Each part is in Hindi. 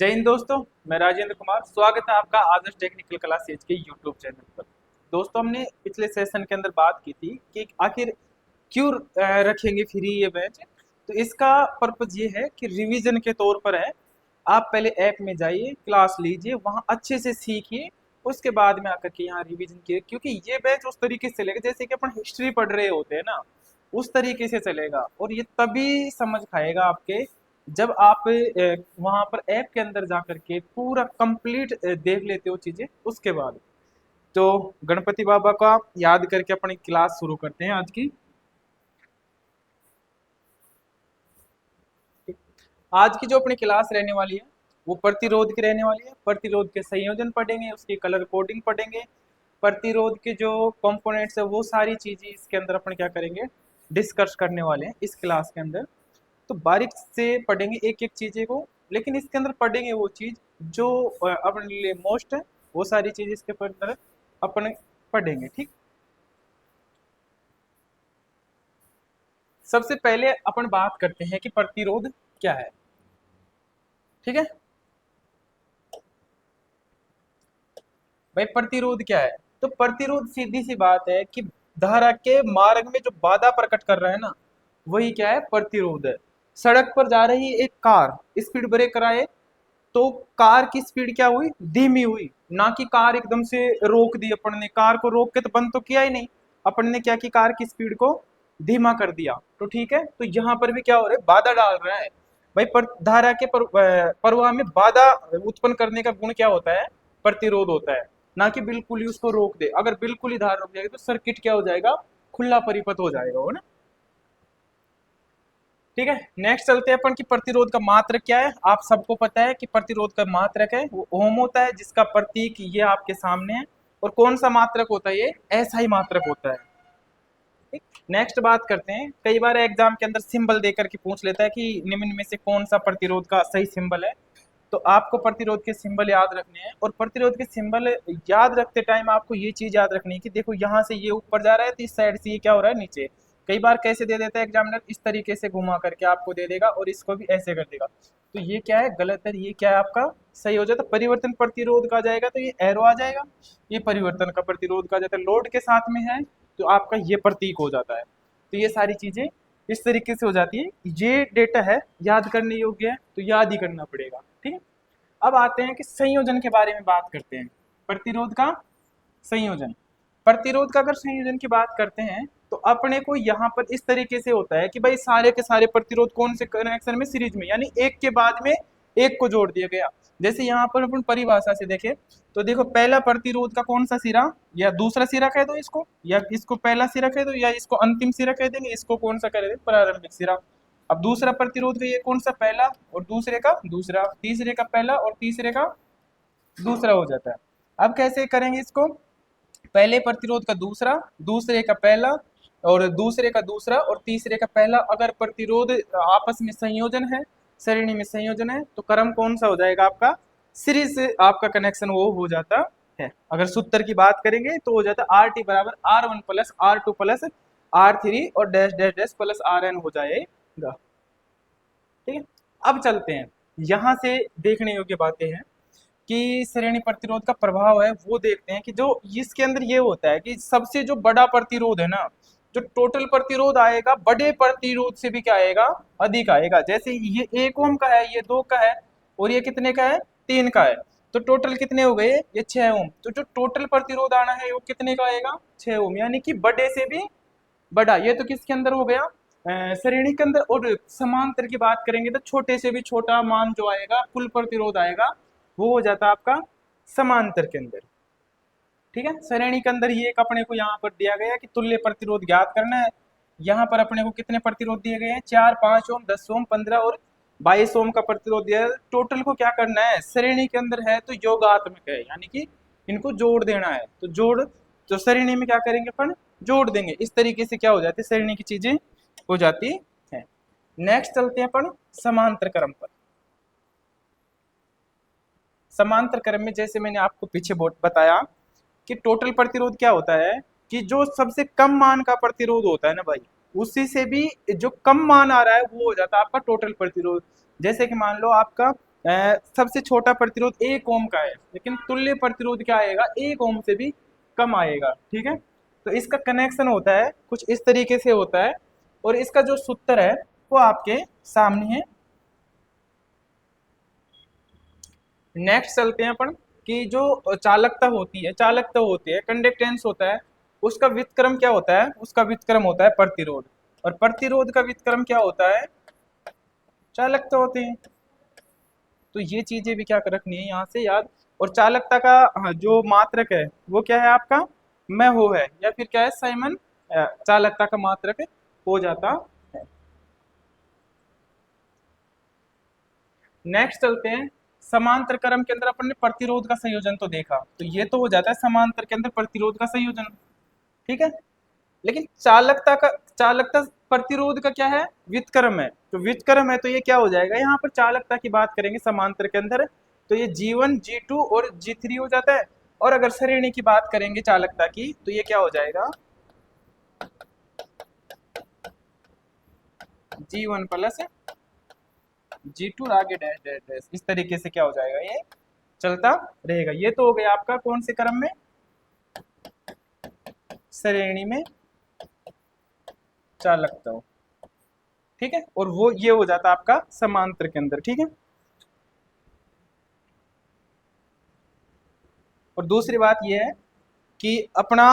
जय हिंद दोस्तों। मैं राजेंद्र कुमार, स्वागत है आपका आदर्श टेक्निकल क्लास एज के यूट्यूब चैनल पर। दोस्तों, हमने पिछले सेशन के अंदर बात की थी कि आखिर क्यों रखेंगे फ्री ये बैच। तो इसका पर्पज ये है कि रिवीजन के तौर पर है। आप पहले ऐप में जाइए, क्लास लीजिए, वहाँ अच्छे से सीखिए, उसके बाद में आकर के यहाँ रिवीजन कीजिए। क्योंकि ये बैच उस तरीके से चलेगा जैसे कि अपन हिस्ट्री पढ़ रहे होते हैं ना, उस तरीके से चलेगा। और ये तभी समझ खाएगा आपके जब आप वहां पर ऐप के अंदर जा करके पूरा कंप्लीट देख लेते हो चीजें। उसके बाद तो गणपति बाबा का याद करके अपनी क्लास शुरू करते हैं आज की। आज की जो अपनी क्लास रहने वाली है वो प्रतिरोध की रहने वाली है। प्रतिरोध के संयोजन पढ़ेंगे, उसकी कलर कोडिंग पढ़ेंगे, प्रतिरोध के जो कंपोनेंट्स है वो सारी चीजें इसके अंदर अपन क्या करेंगे, डिस्कस करने वाले हैं इस क्लास के अंदर। तो बारीक से पढ़ेंगे एक एक चीजें को, लेकिन इसके अंदर पढ़ेंगे वो चीज जो अपने लिए मोस्ट है, वो सारी चीज इसके अंदर अपन पढ़ेंगे। ठीक, सबसे पहले अपन बात करते हैं कि प्रतिरोध क्या है। ठीक है भाई, प्रतिरोध क्या है? तो प्रतिरोध सीधी सी बात है कि धारा के मार्ग में जो बाधा प्रकट कर रहा है ना, वही क्या है, प्रतिरोध है। सड़क पर जा रही एक कार स्पीड ब्रेक कराए तो कार की स्पीड क्या हुई, धीमी हुई। ना कि कार एकदम से रोक दी, अपन ने कार को रोक के तो बंद तो किया ही नहीं, अपन ने क्या कि कार की स्पीड को धीमा कर दिया। तो ठीक है, तो यहाँ पर भी क्या हो रहा है, बाधा डाल रहा है भाई। धारा के प्रवाह में बाधा उत्पन्न करने का गुण क्या होता है, प्रतिरोध होता है। ना कि बिल्कुल ही उसको रोक दे। अगर बिल्कुल ही धारा रोक जाएगी तो सर्किट क्या हो जाएगा, खुला परिपथ हो जाएगा, हो ना। ठीक है, नेक्स्ट चलते हैं अपन की प्रतिरोध का मात्रक क्या है। आप सबको पता है कि प्रतिरोध का मात्रक है वो ओम होता है, जिसका प्रतीक ये आपके सामने है। और कौन सा मात्रक होता है, ये ऐसा ही मात्रक होता है। ठीक, नेक्स्ट बात करते हैं। कई बार एग्जाम के अंदर सिंबल देकर के पूछ लेता है कि निम्न में से कौन सा प्रतिरोध का सही सिंबल है। तो आपको प्रतिरोध के सिंबल याद रखने हैं। और प्रतिरोध के सिंबल याद रखते टाइम आपको ये चीज याद रखनी है कि देखो यहाँ से ये ऊपर जा रहा है तो इस साइड से ये क्या हो रहा है, नीचे। कई बार कैसे दे देता है एग्जामिनर, इस तरीके से घुमा करके आपको दे देगा और इसको भी ऐसे कर देगा। तो ये क्या है, गलत है। ये क्या है आपका, सही हो जाता है। परिवर्तन प्रतिरोध का जाएगा तो ये एरो आ जाएगा, ये परिवर्तन का प्रतिरोध का जाता है। लोड के साथ में है तो आपका ये प्रतीक हो जाता है। तो ये सारी चीजें इस तरीके से हो जाती है। ये डेटा है, याद करने योग्य है, तो याद ही करना पड़ेगा। ठीक है, अब आते हैं कि संयोजन के बारे में बात करते हैं। प्रतिरोध का संयोजन, प्रतिरोध का अगर संयोजन की बात करते हैं तो अपने को यहाँ पर इस तरीके से होता है कि भाई सारे के सारे प्रतिरोध कौन से कनेक्शन में, सीरीज में, यानी एक के बाद में एक को जोड़ दिया गया। जैसे यहाँ पर अपन परिभाषा से देखें तो देखो, पहला प्रतिरोध का कौन सा सिरा या दूसरा सिरा कह दो इसको, या इसको पहला सिरा कह दो, या इसको अंतिम सिरा कह देंगे, इसको कौन सा कह देंगे, प्रारंभिक सिरा। अब दूसरा प्रतिरोध का ये कौन सा, पहला और दूसरे का दूसरा, तीसरे का पहला और तीसरे का दूसरा हो जाता है। अब कैसे करेंगे इसको, पहले प्रतिरोध का दूसरा, दूसरे का पहला और दूसरे का दूसरा और तीसरे का पहला। अगर प्रतिरोध आपस में संयोजन है, श्रेणी में संयोजन है, तो क्रम कौन सा हो जाएगा आपका, सीरीज से आपका कनेक्शन वो हो जाता है। अगर सूत्र की बात करेंगे तो हो जाता है आर टी बराबर R1 plus R2 plus R3 और dash dash dash plus RN हो जाएगा। ठीक है, अब चलते हैं, यहां से देखने योग्य बातें हैं कि श्रेणी प्रतिरोध का प्रभाव है वो देखते हैं। कि जो इसके अंदर ये होता है कि सबसे जो बड़ा प्रतिरोध है ना, जो टोटल प्रतिरोध आएगा बड़े प्रतिरोध से भी क्या आएगा, अधिक आएगा। जैसे ये 1 ओम का है, ये 2 का है, और ये कितने का है, 3 का है। तो टोटल कितने हो गए, ये 6 ओम। तो जो टोटल प्रतिरोध आना है वो कितने का आएगा, 6 ओम, यानी कि बड़े से भी बड़ा। ये तो किसके अंदर हो गया, श्रेणी के अंदर। और समांतर की बात करेंगे तो छोटे से भी छोटा मान जो आएगा, कुल प्रतिरोध आएगा, वो हो जाता है आपका समांतर के अंदर। ठीक है, श्रेणी के अंदर ये एक अपने को यहाँ पर दिया गया है कि तुल्य प्रतिरोध ज्ञात करना है। यहाँ पर अपने को कितने प्रतिरोध दिए गए हैं, 4, 5 ओम, 10 ओम, 15 और 22 ओम का प्रतिरोध दिया है। टोटल को क्या करना है, श्रेणी के अंदर है तो योगात्मक है, यानी कि इनको जोड़ देना है। तो जोड़, तो श्रेणी में क्या करेंगे अपन, जोड़ देंगे। इस तरीके से क्या हो जाती है, श्रेणी की चीजें हो जाती है। नेक्स्ट चलते हैं अपन समांतर क्रम पर। समांतर क्रम में जैसे मैंने आपको पीछे बताया कि टोटल प्रतिरोध क्या होता है, कि जो सबसे कम मान का प्रतिरोध होता है ना भाई, उसी से भी जो कम मान आ रहा है वो हो जाता है आपका टोटल प्रतिरोध। जैसे कि मान लो आपका सबसे छोटा प्रतिरोध 1 ओम का है, लेकिन तुल्य प्रतिरोध क्या आएगा, 1 ओम से भी कम आएगा। ठीक है, तो इसका कनेक्शन होता है कुछ इस तरीके से होता है, और इसका जो सूत्र है वो आपके सामने है। नेक्स्ट चलते हैं अपन कि जो चालकता होती है, कंडक्टेंस होता है, उसका व्युत्क्रम क्या होता है, उसका व्युत्क्रम होता है प्रतिरोध, और प्रतिरोध का व्युत्क्रम क्या होता है, चालकता होती है। तो ये चीजें भी क्या कर रखनी है यहाँ से याद। और चालकता का जो मात्रक है वो क्या है आपका, मैं हो है, या फिर क्या है साइमन चालकता का मात्रक हो जाता है। नेक्स्ट चलते हैं, समांतर क्रम के अंदर अपन ने प्रतिरोध का संयोजन तो देखा, तो ये तो हो जाता है समांतर के अंदर प्रतिरोध का संयोजन। ठीक है, लेकिन चालकता प्रतिरोध का क्या है, व्युत्क्रम है, तो व्युत्क्रम है तो ये क्या हो जाएगा, यहाँ पर चालकता की बात करेंगे समांतर के अंदर तो ये G1 G2 और G3 हो जाता है। और अगर श्रेणी की बात करेंगे चालकता की तो ये क्या हो जाएगा, G1 प्लस G2 आगे डैश डैश डैश, इस तरीके से क्या हो जाएगा, ये चलता रहेगा। ये तो हो गया आपका कौन से क्रम में, श्रेणी में चालकता हो। ठीक है, और वो ये हो जाता आपका समांतर के अंदर। ठीक है, और दूसरी बात ये है कि अपना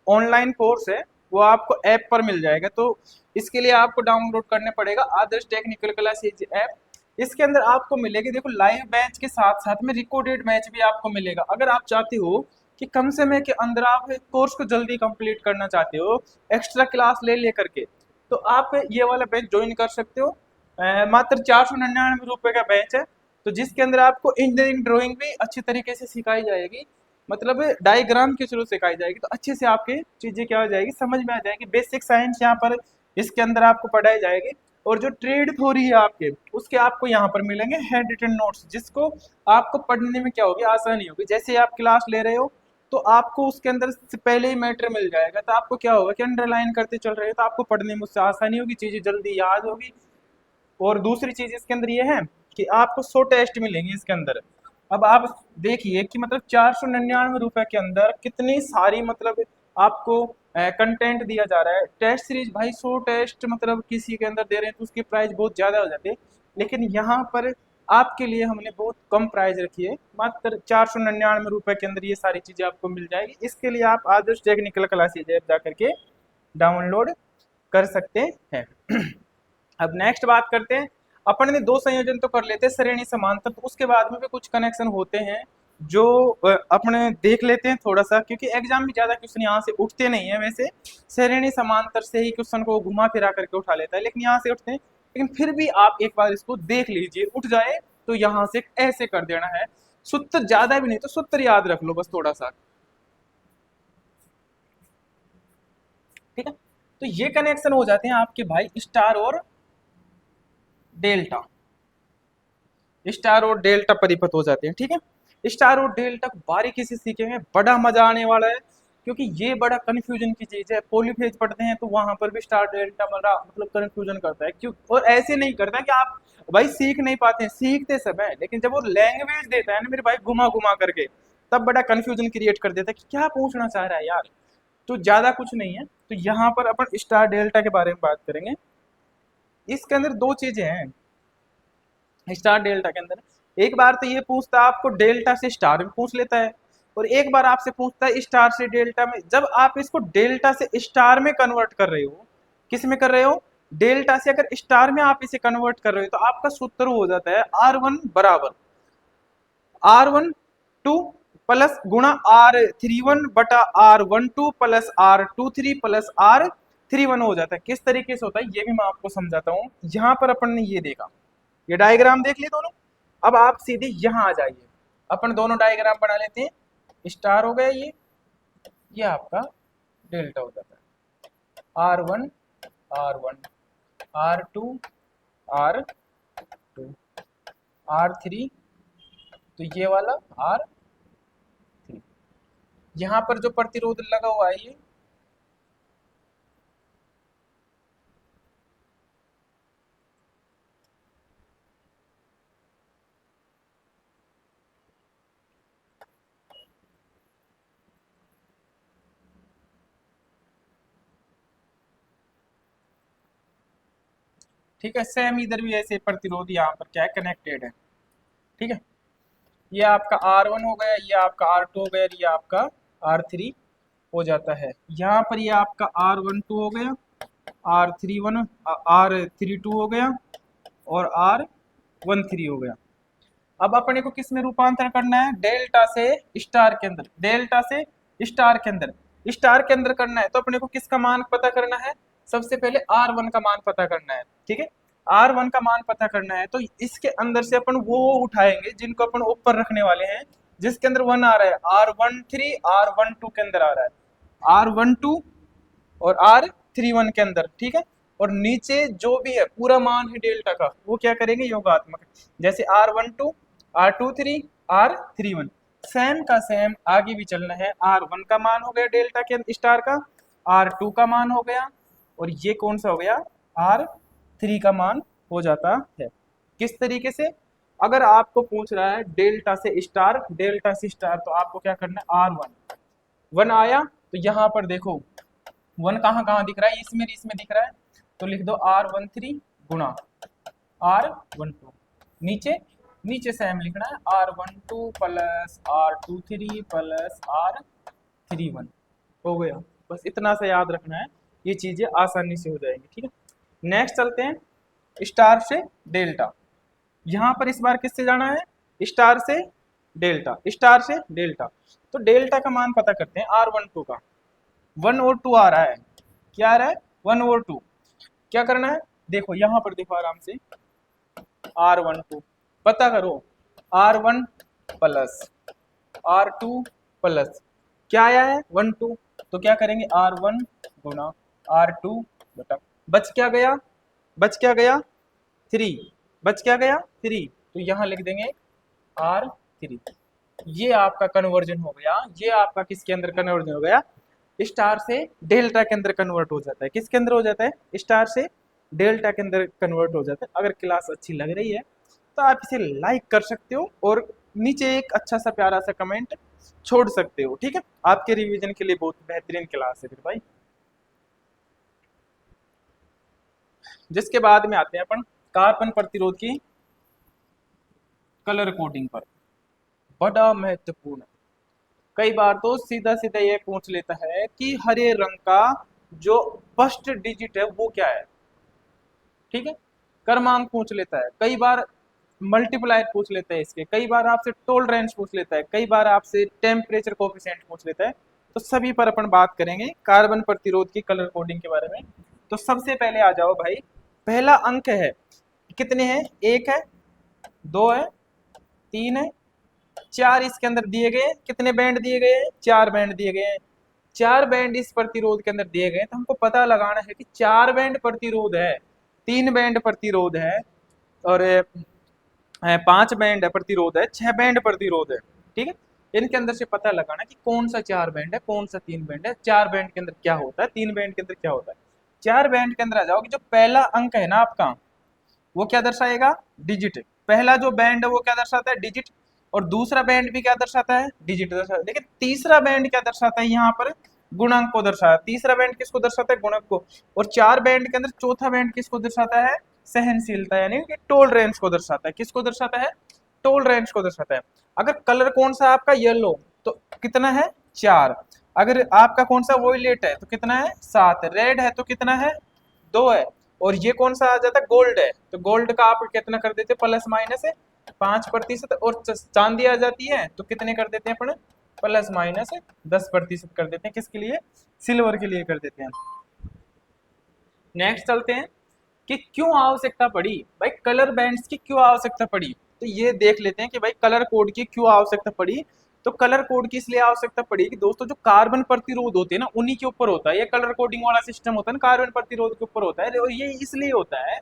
ऑनलाइन कोर्स है वो आपको ऐप पर मिल जाएगा, तो इसके लिए आपको डाउनलोड करने पड़ेगा आदर्श टेक्निकल क्लासेज ऐप। इसके अंदर आपको मिलेगी, देखो लाइव बैच के साथ साथ में रिकॉर्डेड बैच भी आपको मिलेगा। अगर आप चाहते हो कि कम समय के अंदर आप कोर्स को जल्दी कंप्लीट करना चाहते हो एक्स्ट्रा क्लास ले लेकर के, तो आप ये वाला बैच ज्वाइन कर सकते हो। मात्र 499 रुपये का बैच है, तो जिसके अंदर आपको इंजीनियरिंग ड्राइंग भी अच्छी तरीके से सिखाई जाएगी, मतलब डायग्राम के थ्रू सिखाई जाएगी, तो अच्छे से आपके चीजें क्या हो जाएगी, समझ में आ जाएगी। बेसिक साइंस यहाँ पर इसके अंदर आपको पढ़ाई जाएगी, और जो ट्रेड थ्योरी है आपके उसके आपको यहाँ पर मिलेंगे हैंड रिटन नोट्स, जिसको आपको पढ़ने में क्या होगी, आसानी होगी। जैसे आप क्लास ले रहे हो तो आपको उसके अंदर से पहले ही मैटर मिल जाएगा, तो आपको क्या होगा कि अंडरलाइन करते चल रहे हो, तो आपको पढ़ने में उससे आसानी होगी, चीजें जल्दी याद होगी। और दूसरी चीज इसके अंदर ये है कि आपको 100 टेस्ट मिलेंगे इसके अंदर। अब आप देखिए कि मतलब 499 रुपए के अंदर कितनी सारी मतलब आपको कंटेंट दिया जा रहा है। टेस्ट सीरीज भाई 100 टेस्ट मतलब किसी के अंदर दे रहे हैं तो उसकी प्राइस बहुत ज्यादा हो जाती है, लेकिन यहाँ पर आपके लिए हमने बहुत कम प्राइस रखी है, मात्र 499 रुपए के अंदर ये सारी चीजें आपको मिल जाएगी। इसके लिए आप आदर्श टेक्निकल क्लासेज ऐप जा करके डाउनलोड कर सकते हैं। अब नेक्स्ट बात करते हैं, अपन ने दो संयोजन तो कर लेते हैं श्रेणी समांतर, तो उसके बाद में भी कुछ कनेक्शन होते हैं जो अपने देख लेते हैं थोड़ा सा, क्योंकि एग्जाम में ज्यादा क्वेश्चन यहाँ से उठते नहीं है। वैसे श्रेणी समांतर से ही क्वेश्चन को घुमा फिरा करके उठा लेता है, लेकिन यहाँ से उठते हैं, लेकिन फिर भी आप एक बार इसको देख लीजिए, उठ जाए तो यहाँ से ऐसे कर देना है। सूत्र ज्यादा भी नहीं तो सूत्र याद रख लो बस थोड़ा सा। ठीक है, तो ये कनेक्शन हो जाते हैं आपके भाई स्टार और डेल्टा, स्टार और डेल्टा परिपथ हो जाते हैं। ठीक है, स्टार और डेल्टा को बारीकी से सीखेंगे, बड़ा मजा आने वाला है, क्योंकि ये बड़ा कंफ्यूजन की चीज है। पॉलीफेज पढ़ते हैं तो वहां पर भी स्टार डेल्टा बड़ा मतलब कंफ्यूजन करता है, क्यों, और ऐसे नहीं करता कि आप भाई सीख नहीं पाते हैं, सीखते सब है, लेकिन जब वो लैंग्वेज देता है ना मेरे भाई घुमा घुमा करके, तब बड़ा कंफ्यूजन क्रिएट कर देता है कि क्या पूछना चाह रहा है यार। तो ज्यादा कुछ नहीं है, तो यहाँ पर अपन स्टार डेल्टा के बारे में बात करेंगे। इसके अंदर दो चीजें हैं स्टार डेल्टा के अंदर। एक बार तो ये पूछता है आपको डेल्टा से स्टार में पूछ लेता है, और एक बार आपसे पूछता है स्टार से डेल्टा में। जब आप इसको डेल्टा से स्टार में कन्वर्ट कर रहे हो, किस में कर रहे हो, डेल्टा से अगर स्टार में आप इसे कन्वर्ट कर रहे हो, तो आपका सूत्र हो जाता है R1 बराबर R12 प्लस गुणा R31 बटा R12 plus R23 plus R31 हो जाता है। किस तरीके से होता है ये भी मैं आपको समझाता हूँ। यहाँ पर अपन ने ये देखा, ये डायग्राम देख लिए दोनों। अब आप सीधे यहाँ आ जाइए, अपन दोनों डायग्राम बना लेते हैं। स्टार हो गया ये आपका डेल्टा हो जाता है R1 R1 R2 R2 R3, तो ये वाला R3। यहाँ पर जो प्रतिरोध लगा हुआ है ये ठीक है, सेम इधर भी ऐसे प्रतिरोध यहाँ पर क्या है, कनेक्टेड है। ठीक है, ये आपका R1 हो गया, ये आपका R2 हो गया, ये आपका R3 हो जाता है। यहाँ पर ये आपका R12 हो गया, R31 R32 हो गया और R13 हो गया। अब अपने को किस में रूपांतरण करना है, डेल्टा से स्टार के अंदर, डेल्टा से स्टार के अंदर, स्टार के अंदर करना है। तो अपने को किसका मान पता करना है, सबसे पहले R1 का मान पता करना है। ठीक है, R1 का मान पता करना है, तो इसके अंदर से अपन वो उठाएंगे जिनको अपन ऊपर रखने वाले हैं, जिसके अंदर 1 आ रहा है, R13 R12 के अंदर आ रहा है, R12 और R31 के अंदर। ठीक है, और नीचे जो भी है पूरा मान है डेल्टा का, वो क्या करेंगे, योगात्मक। जैसे R12 R23 R31, सेम का सेम आगे भी चलना है। R1 का मान हो गया डेल्टा के स्टार का, R2 का मान हो गया, और ये कौन सा हो गया, R3 का मान हो जाता है। किस तरीके से, अगर आपको पूछ रहा है डेल्टा से स्टार, डेल्टा से स्टार, तो आपको क्या करना है, R1 1 आया तो यहाँ पर देखो 1 कहाँ कहाँ दिख रहा है, इसमें दिख रहा है, तो लिख दो R13 गुणा R12। नीचे नीचे सेम लिखना है, R12 plus R23 plus R31 हो गया। बस इतना सा याद रखना है, ये चीजें आसानी से हो जाएंगी। ठीक है, नेक्स्ट चलते हैं स्टार से डेल्टा। यहाँ पर इस बार किससे जाना है, स्टार से डेल्टा, स्टार से डेल्टा। तो डेल्टा का मान पता करते हैं, R12 का 1 और 2 आ रहा है, क्या आ रहा है, 1 और 2। क्या करना है, देखो यहाँ पर देखो आराम से, R12 पता करो, R1 प्लस R2 प्लस क्या आया है, 1 2, तो क्या करेंगे, R1 गुना R2 बटा, बच क्या गया, बच क्या गया 3, बच क्या गया 3, तो यहाँ लिख देंगे R3। ये आपका कन्वर्जन हो गया, ये आपका किसके अंदर कन्वर्जन हो गया, स्टार से डेल्टा के अंदर कन्वर्ट हो जाता है। किसके अंदर हो जाता है, स्टार से डेल्टा के अंदर कन्वर्ट हो जाता है। अगर क्लास अच्छी लग रही है तो आप इसे लाइक कर सकते हो और नीचे एक अच्छा सा प्यारा सा कमेंट छोड़ सकते हो। ठीक है, आपके रिवीजन के लिए बहुत बेहतरीन क्लास है फिर भाई। जिसके बाद में आते हैं अपन कार्बन प्रतिरोध की कलर कोडिंग पर, बड़ा महत्वपूर्ण। कई बार तो सीधा सीधा ये पूछ लेता है कि हरे रंग का जो फर्स्ट डिजिट है वो क्या है। ठीक है, क्रमांक पूछ लेता है, कई बार मल्टीप्लायर पूछ लेता है इसके, कई बार आपसे टोलरेंस पूछ लेता है, कई बार आपसे टेम्परेचर कोफिशिएंट पूछ लेता है। तो सभी पर अपन बात करेंगे कार्बन प्रतिरोध की कलर कोडिंग के बारे में। तो सबसे पहले आ जाओ भाई, पहला अंक है, कितने हैं, 1 है, 2 है, 3 है, 4 इसके अंदर दिए गए। कितने बैंड दिए गए, 4 बैंड दिए गए हैं। 4 बैंड इस प्रतिरोध के अंदर दिए गए, तो हमको पता लगाना है कि 4 बैंड प्रतिरोध है, 3 बैंड प्रतिरोध है, और 5 बैंड प्रतिरोध है, 6 बैंड प्रतिरोध है। ठीक है, इनके अंदर से पता लगाना कि कौन सा 4 बैंड है, कौन सा 3 बैंड है, 4 बैंड के अंदर क्या होता है, 3 बैंड के अंदर क्या होता है। 4 बैंड के अंदर आ जाओ कि जो पहला अंक है ना आपका, वो क्या दर्शाएगा, डिजिट। पहला जो बैंड है वो क्या दर्शाता है, डिजिट, और दूसरा बैंड भी क्या दर्शाता है, डिजिट दर्शाता है। लेकिन तीसरा बैंड क्या दर्शाता है, यहाँ पर गुणक को दर्शाता है। तीसरा बैंड किसको दर्शाता है, गुणक को। और 4 बैंड के अंदर चौथा बैंड किसको दर्शाता है, सहनशीलता, यानी कि टोलरेंस को दर्शाता है। किसको दर्शाता है, टोलरेंस को दर्शाता है। अगर कलर कौन सा आपका येलो, तो कितना है, 4। अगर आपका कौन सा वोयलेट है तो कितना है, 7। रेड है तो कितना है, 2 है। और ये कौन सा आ जाता है, गोल्ड है, तो गोल्ड का आप कितना कर देते, प्लस माइनस है 5%। और चांदी आ जाती है तो कितने कर देते हैं अपन, प्लस माइनस 10% कर देते हैं। किसके लिए, सिल्वर के लिए कर देते हैं। नेक्स्ट चलते हैं कि क्यों आवश्यकता पड़ी भाई, कलर बैंड्स की क्यों आवश्यकता पड़ी। तो ये देख लेते हैं कि भाई कलर कोड की क्यों आवश्यकता पड़ी। तो कलर कोड की इसलिए आवश्यकता पड़ी कि दोस्तों जो कार्बन प्रतिरोध होते हैं ना, उन्हीं के ऊपर होता है ये कलर कोडिंग वाला सिस्टम होता है ना, कार्बन प्रतिरोध के ऊपर होता है। और ये इसलिए होता है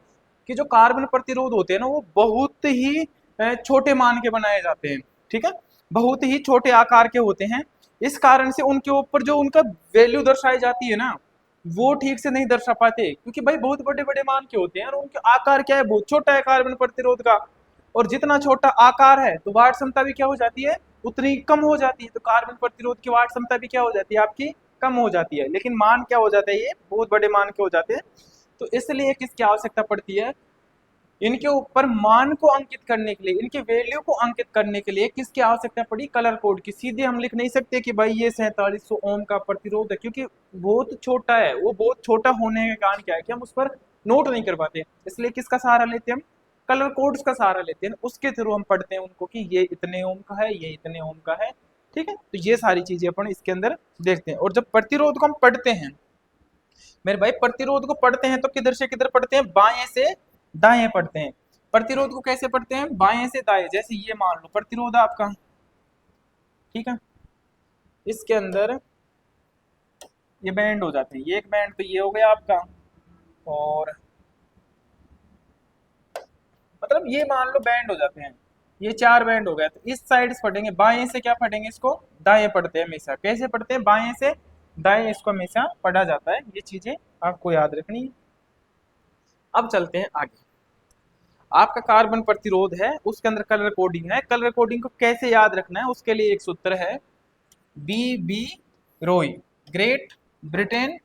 कि जो कार्बन प्रतिरोध होते हैं ना, वो बहुत ही छोटे मान के बनाए जाते हैं। ठीक है, बहुत ही छोटे आकार के होते हैं। इस कारण से उनके ऊपर जो उनका वैल्यू दर्शाई जाती है ना, वो ठीक से नहीं दर्शा पाते, क्योंकि भाई बहुत बड़े बड़े मान के होते हैं और उनके आकार क्या है, बहुत छोटा है कार्बन प्रतिरोध का। और जितना छोटा आकार है तो वाट क्षमता भी क्या हो जाती है, उतनी कम हो जाती है। तो कार्बन प्रतिरोध की वाट क्षमता भी क्या हो जाती है, आपकी कम हो जाती है। लेकिन मान क्या हो जाता है, ये बहुत बड़े मान के हो जाते हैं। तो इसलिए किसकी आवश्यकता पड़ती है, इनके ऊपर मान को अंकित करने के लिए, इनके वैल्यू को अंकित करने के लिए किसकी आवश्यकता पड़ी, कलर कोड की। सीधे हम लिख नहीं सकते कि भाई ये 4700 ओम का प्रतिरोध है, क्योंकि बहुत छोटा है, वो बहुत छोटा होने के कारण क्या है कि हम उस पर नोट नहीं कर पाते, इसलिए किसका सहारा लेते हैं हम, कलर कोड्स का सहारा लेते हैं, उसके थ्रू हम पढ़ते हैं उनको कि ये इतने ओम का है, ये इतने ओम का है। ठीक है, तो ये सारी चीजें अपन इसके अंदर देखते हैं। और जब प्रतिरोध को हम पढ़ते हैं मेरे भाई, प्रतिरोध को पढ़ते हैं तो किधर से किधर पढ़ते हैं, बाएं से दाएं पढ़ते हैं। प्रतिरोध को कैसे पढ़ते हैं, बाएं से दाएं। जैसे ये मान लो प्रतिरोध आपका, ठीक है, इसके अंदर ये बैंड हो जाते हैं, ये एक बैंड तो ये हो गया आपका, और मतलब ये मान लो बैंड हो जाते हैं, ये 4 बैंड हो गया। तो इस साइड से पढ़ेंगे, बाएं से क्या पढ़ेंगे, इसको दाएं पढ़ते हैं हमेशा। कैसे पढ़ते हैं, बाएं से दाएं इसको हमेशा पढ़ा जाता है। ये चीजें आपको याद रखनी है। अब चलते हैं आगे। आपका कार्बन प्रतिरोध है, उसके अंदर कलर कोडिंग है। कलर कोडिंग को कैसे याद रखना है, उसके लिए एक सूत्र है, बी बी रोई, great Britain,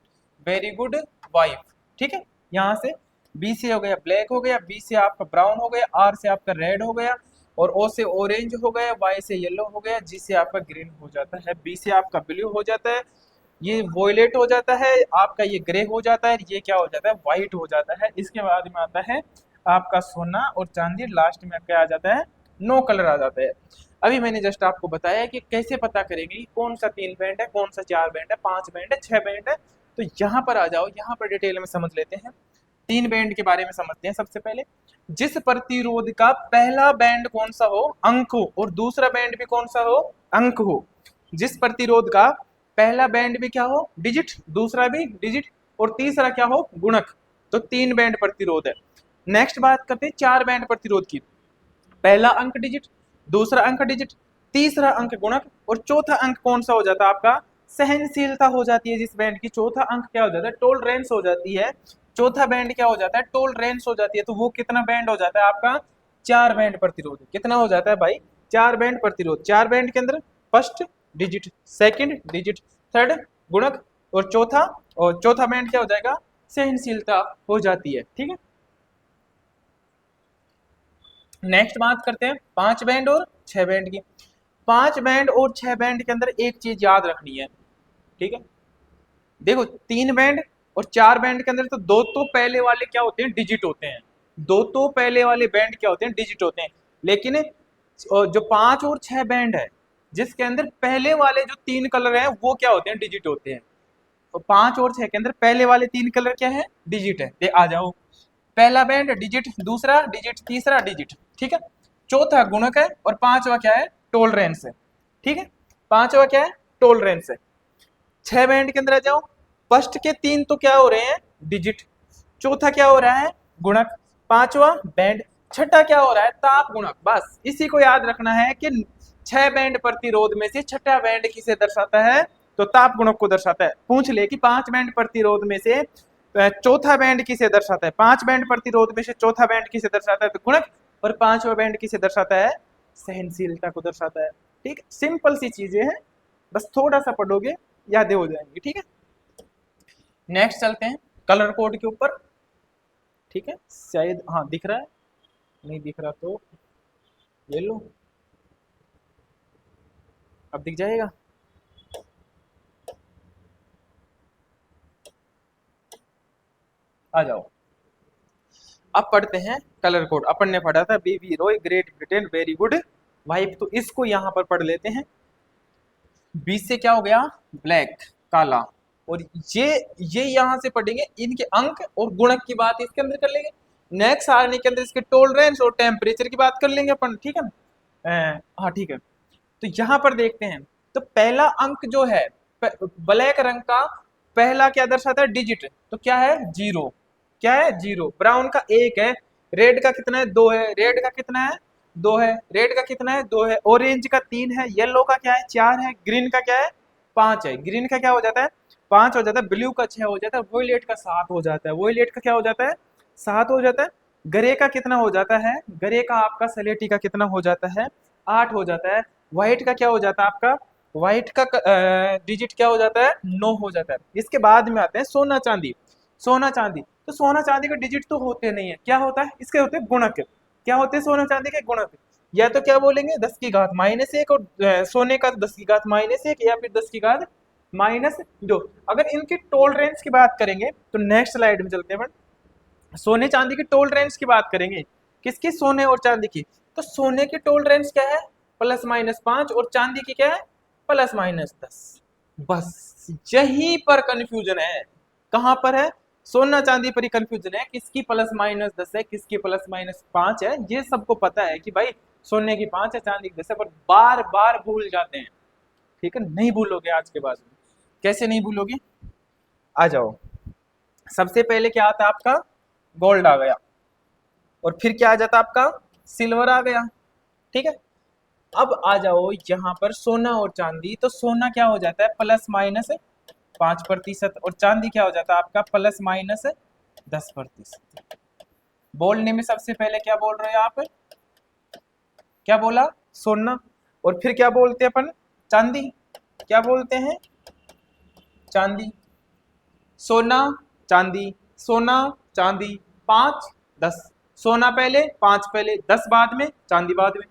very good wife. ठीक है, यहाँ से बी से हो गया ब्लैक हो गया, बी से आपका ब्राउन हो गया, आर से आपका रेड हो गया, और ओ से ऑरेंज हो गया, वाई से येलो हो गया, जी से आपका ग्रीन हो जाता है, बी से आपका ब्लू हो जाता है, ये वॉयलेट हो जाता है आपका, ये ग्रे हो जाता है, ये क्या हो जाता है, व्हाइट हो जाता है। इसके बाद में आता है आपका सोना और चांदी, लास्ट में क्या आ जाता है, नो कलर आ जाता है। अभी मैंने जस्ट आपको बताया कि कैसे पता करेंगे कि कौन सा 3 बैंड है, कौन सा 4 बैंड है, 5 बैंड है, 6 बैंड है। तो यहाँ पर आ जाओ, यहाँ पर डिटेल में समझ लेते हैं। 3 बैंड के बारे में समझते हैं। सबसे पहले, जिस प्रतिरोध का पहला बैंड कौन सा हो, अंक हो, और दूसरा बैंड भी कौन सा हो, अंक हो। जिस प्रतिरोध का पहला बैंड भी क्या हो, डिजिट, दूसरा भी डिजिट, और तीसरा क्या हो, गुणक। तो 3 बैंड प्रतिरोध है। नेक्स्ट बात करते हैं 4 बैंड प्रतिरोध की। पहला अंक डिजिट, दूसरा अंक डिजिट, तीसरा अंक गुणक, और चौथा अंक कौन सा हो जाता है आपका, सहनशीलता हो जाती है जिस बैंड की। चौथा अंक क्या हो जाता है, टोलरेंस हो जाती है। चौथा बैंड क्या हो जाता है, टोलरेंस हो जाती है। तो वो कितना बैंड हो जाता है आपका, 4 बैंड प्रतिरोध। कितना हो जाता है भाई, 4 बैंड प्रतिरोध। 4 बैंड के अंदर first digit, second digit, third गुणक, और चौथा बैंड क्या हो जाएगा, सहनशीलता हो जाती है। ठीक है, नेक्स्ट बात करते हैं 5 बैंड और 6 बैंड की। 5 बैंड और 6 बैंड के अंदर एक चीज याद रखनी है। ठीक है, देखो 3 बैंड और 4 बैंड के अंदर तो दो तो पहले वाले क्या होते हैं, डिजिट होते हैं। दो तो पहले वाले बैंड क्या होते हैं, डिजिट होते हैं। लेकिन जो 5 और 6 बैंड है, जिसके अंदर पहले वाले जो 3 कलर हैं वो क्या होते हैं, डिजिट होते हैं। तो 5 और 6 के अंदर पहले वाले 3 कलर क्या है, डिजिट है। आ जाओ, पहला बैंड डिजिट, दूसरा डिजिट, तीसरा डिजिट। ठीक है, चौथा गुणक है, और पांचवा क्या है, टोलरेंस है। ठीक है, पांचवा क्या है, टोलरेंस है। 6 बैंड के अंदर आ जाओ, फर्स्ट के 3 तो क्या हो रहे हैं, डिजिट, चौथा क्या हो रहा है, गुणक, पांचवा बैंड, छठा क्या हो रहा है, ताप गुणक। बस इसी को याद रखना है कि 6 बैंड प्रतिरोध में से छठा बैंड किसे दर्शाता है, तो ताप गुणक को दर्शाता है। पूछ ले कि 5 बैंड प्रतिरोध में से चौथा बैंड किसे दर्शाता है, 5 बैंड प्रतिरोध में से चौथा बैंड किसे दर्शाता है, तो गुणक, और 5वां बैंड किसे दर्शाता है, सहनशीलता को दर्शाता है। ठीक है, सिंपल सी चीजें हैं, बस थोड़ा सा पढ़ोगे यादें हो जाएंगी। ठीक है, नेक्स्ट चलते हैं कलर कोड के ऊपर। ठीक है, शायद हाँ दिख रहा है, नहीं दिख रहा तो ले लो, अब दिख जाएगा। आ जाओ, अब पढ़ते हैं कलर कोड। अपन ने पढ़ा था BB Roy, Great Britain, very good wife, तो इसको यहां पर पढ़ लेते हैं। बी से क्या हो गया, ब्लैक, काला, और ये यहां से पढ़ेंगे इनके अंक और गुणक की बात इसके अंदर कर लेंगे। नेक्स्ट सारणी के अंदर इसके टोलरेंस और टेम्परेचर की बात कर लेंगे अपन। ठीक है, हाँ ठीक है। तो यहां पर देखते हैं, तो पहला अंक जो है ब्लैक रंग का, पहला क्या दर्शाता है, डिजिट, तो क्या है, 0। क्या है, 0। ब्राउन का 1 है, रेड का कितना है, 2 है, रेड का कितना है, 2 है, रेड का कितना है, 2 है, ऑरेंज का 3 है, येलो का क्या है, 4 है, ग्रीन का क्या है, 5 है। ग्रीन का क्या हो जाता है, 5 हो जाता है, ब्लू का 6 हो जाता है, वोयलेट का 7 हो जाता है, वोयलेट का क्या हो जाता है, 7 हो जाता है। ग्रे का कितना हो जाता है, ग्रे का आपका सलेटी का कितना हो जाता है, 8 हो जाता है। व्हाइट का क्या हो जाता है आपका, व्हाइट का डिजिट क्या हो जाता है, 9 हो जाता है। इसके बाद में आते हैं सोना चांदी। सोना चांदी, तो सोना चांदी के डिजिट तो होते नहीं है, क्या होता है इसके होते हैं गुणक। क्या होते हैं सोना चांदी के गुणक? या तो क्या बोलेंगे 10⁻⁻1 और सोने का 10⁻⁻1 या फिर 10⁻⁻2। अगर इनकी टोलरेंस की बात करेंगे तो नेक्स्ट स्लाइड में चलते हैं अपन, सोने चांदी की टोलरेंस की बात करेंगे। किसकी? सोने और चांदी की। तो सोने की टोलरेंस क्या है? +-5, और चांदी की क्या है? +-10। बस यहीं पर कंफ्यूजन है। कहां पर है? सोना चांदी पर ही कंफ्यूजन है, किसकी +-10 है, किसकी +-5 है। ये सबको पता है कि भाई सोने की 5 है, चांदी की 10 है, पर बार बार भूल जाते हैं। ठीक है, नहीं भूलोगे आज के बाद में। कैसे नहीं भूलोगे? आ जाओ। सबसे पहले क्या आता है आपका? गोल्ड आ गया, और फिर क्या आ जाता है आपका? सिल्वर आ गया। ठीक है, अब आ जाओ यहाँ पर सोना और चांदी। तो सोना क्या हो जाता है? +-5%, और चांदी क्या हो जाता है आपका? +-10%। बोलने में सबसे पहले क्या बोल रहे हो आप? क्या बोला? सोना। और फिर क्या बोलते हैं अपन? चांदी। क्या बोलते हैं? चांदी। सोना चांदी, सोना चांदी, 5 10। सोना पहले, 5 पहले, 10 बाद में, चांदी बाद में।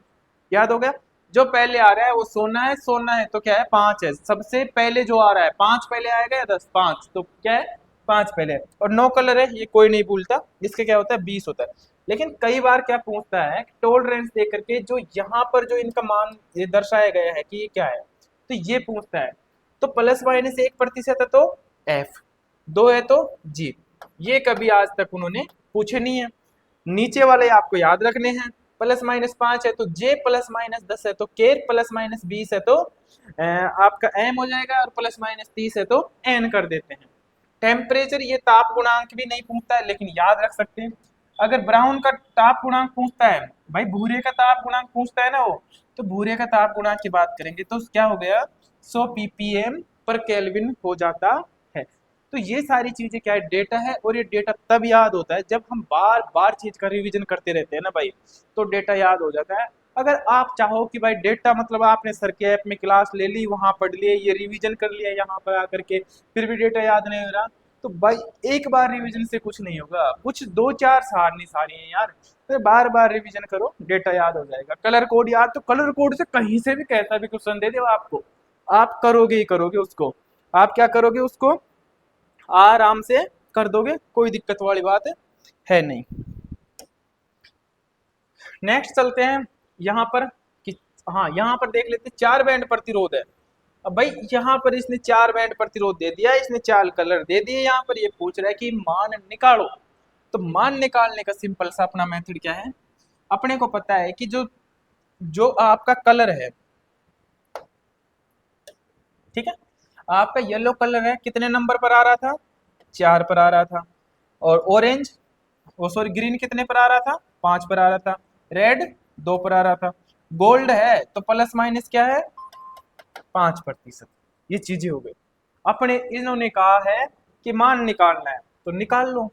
याद हो गया? जो पहले आ रहा है वो सोना है, सोना है तो क्या है? 5 है। सबसे पहले जो आ रहा है 5 पहले आएगा या 10? 5, तो क्या है? 5 पहले है। और 9 कलर है, ये कोई नहीं भूलता। इसके क्या होता है? 20 होता है। लेकिन कई बार क्या पूछता है, टोलरेंस दे करके जो यहाँ पर जो इनका मान ये दर्शाया गया है कि ये क्या है, तो ये पूछता है। तो +-1% है तो एफ, 2 है तो जी। ये कभी आज तक उन्होंने पूछे नहीं है। नीचे वाले आपको याद रखने हैं। +-5 है तो जे, +-10 है तो के, +-20 है तो आपका एम हो जाएगा, और +-30 है तो एन कर देते हैं। टेम्परेचर ये ताप गुणांक भी नहीं पूछता है, लेकिन याद रख सकते हैं। अगर ब्राउन का ताप गुणांक पूछता है, भाई भूरे का ताप गुणांक पूछता है ना वो, तो भूरे का ताप गुणांक की बात करेंगे तो क्या हो गया? 100 ppm पर केल्विन हो जाता है। तो ये सारी चीजें क्या है? डेटा है, और ये डेटा तब याद होता है जब हम बार बार चीज का रिवीजन करते रहते हैं ना भाई, तो डेटा याद हो जाता है। अगर आप चाहो कि भाई डेटा मतलब आपने सर के ऐप में क्लास ले ली, वहां पढ़ लिए, ये रिवीजन कर लिया यहाँ पर आकर के, फिर भी डेटा याद नहीं हो रहा, तो भाई एक बार रिवीजन से कुछ नहीं होगा। कुछ 2-4 सारनी सारी है यार, तो बार बार रिवीजन करो, डेटा याद हो जाएगा। कलर कोड याद, तो कलर कोड से कहीं से भी कैसा भी क्वेश्चन दे दो आपको, आप करोगे ही करोगे उसको। आप क्या करोगे? उसको आराम से कर दोगे, कोई दिक्कत वाली बात है नहीं। नेक्स्ट चलते हैं यहाँ पर कि हाँ, यहाँ पर देख लेते हैं 4 बैंड प्रतिरोध है। अब भाई यहाँ पर इसने 4 बैंड प्रतिरोध दे दिया, इसने 4 कलर दे दिए। यहाँ पर ये पूछ रहा है कि मान निकालो। तो मान निकालने का सिंपल सा अपना मेथड क्या है? अपने को पता है कि जो जो आपका कलर है, ठीक है, आपका येलो कलर है, कितने नंबर पर आ रहा था? 4 पर आ रहा था। और ऑरेंज, वो सॉरी ग्रीन कितने पर आ रहा था? 5 पर आ रहा था। रेड 2 पर आ रहा था। गोल्ड है तो प्लस माइनस क्या है? 5%। ये चीजें हो गई। अपने इन्होंने कहा है कि मान निकालना है, तो निकाल लो।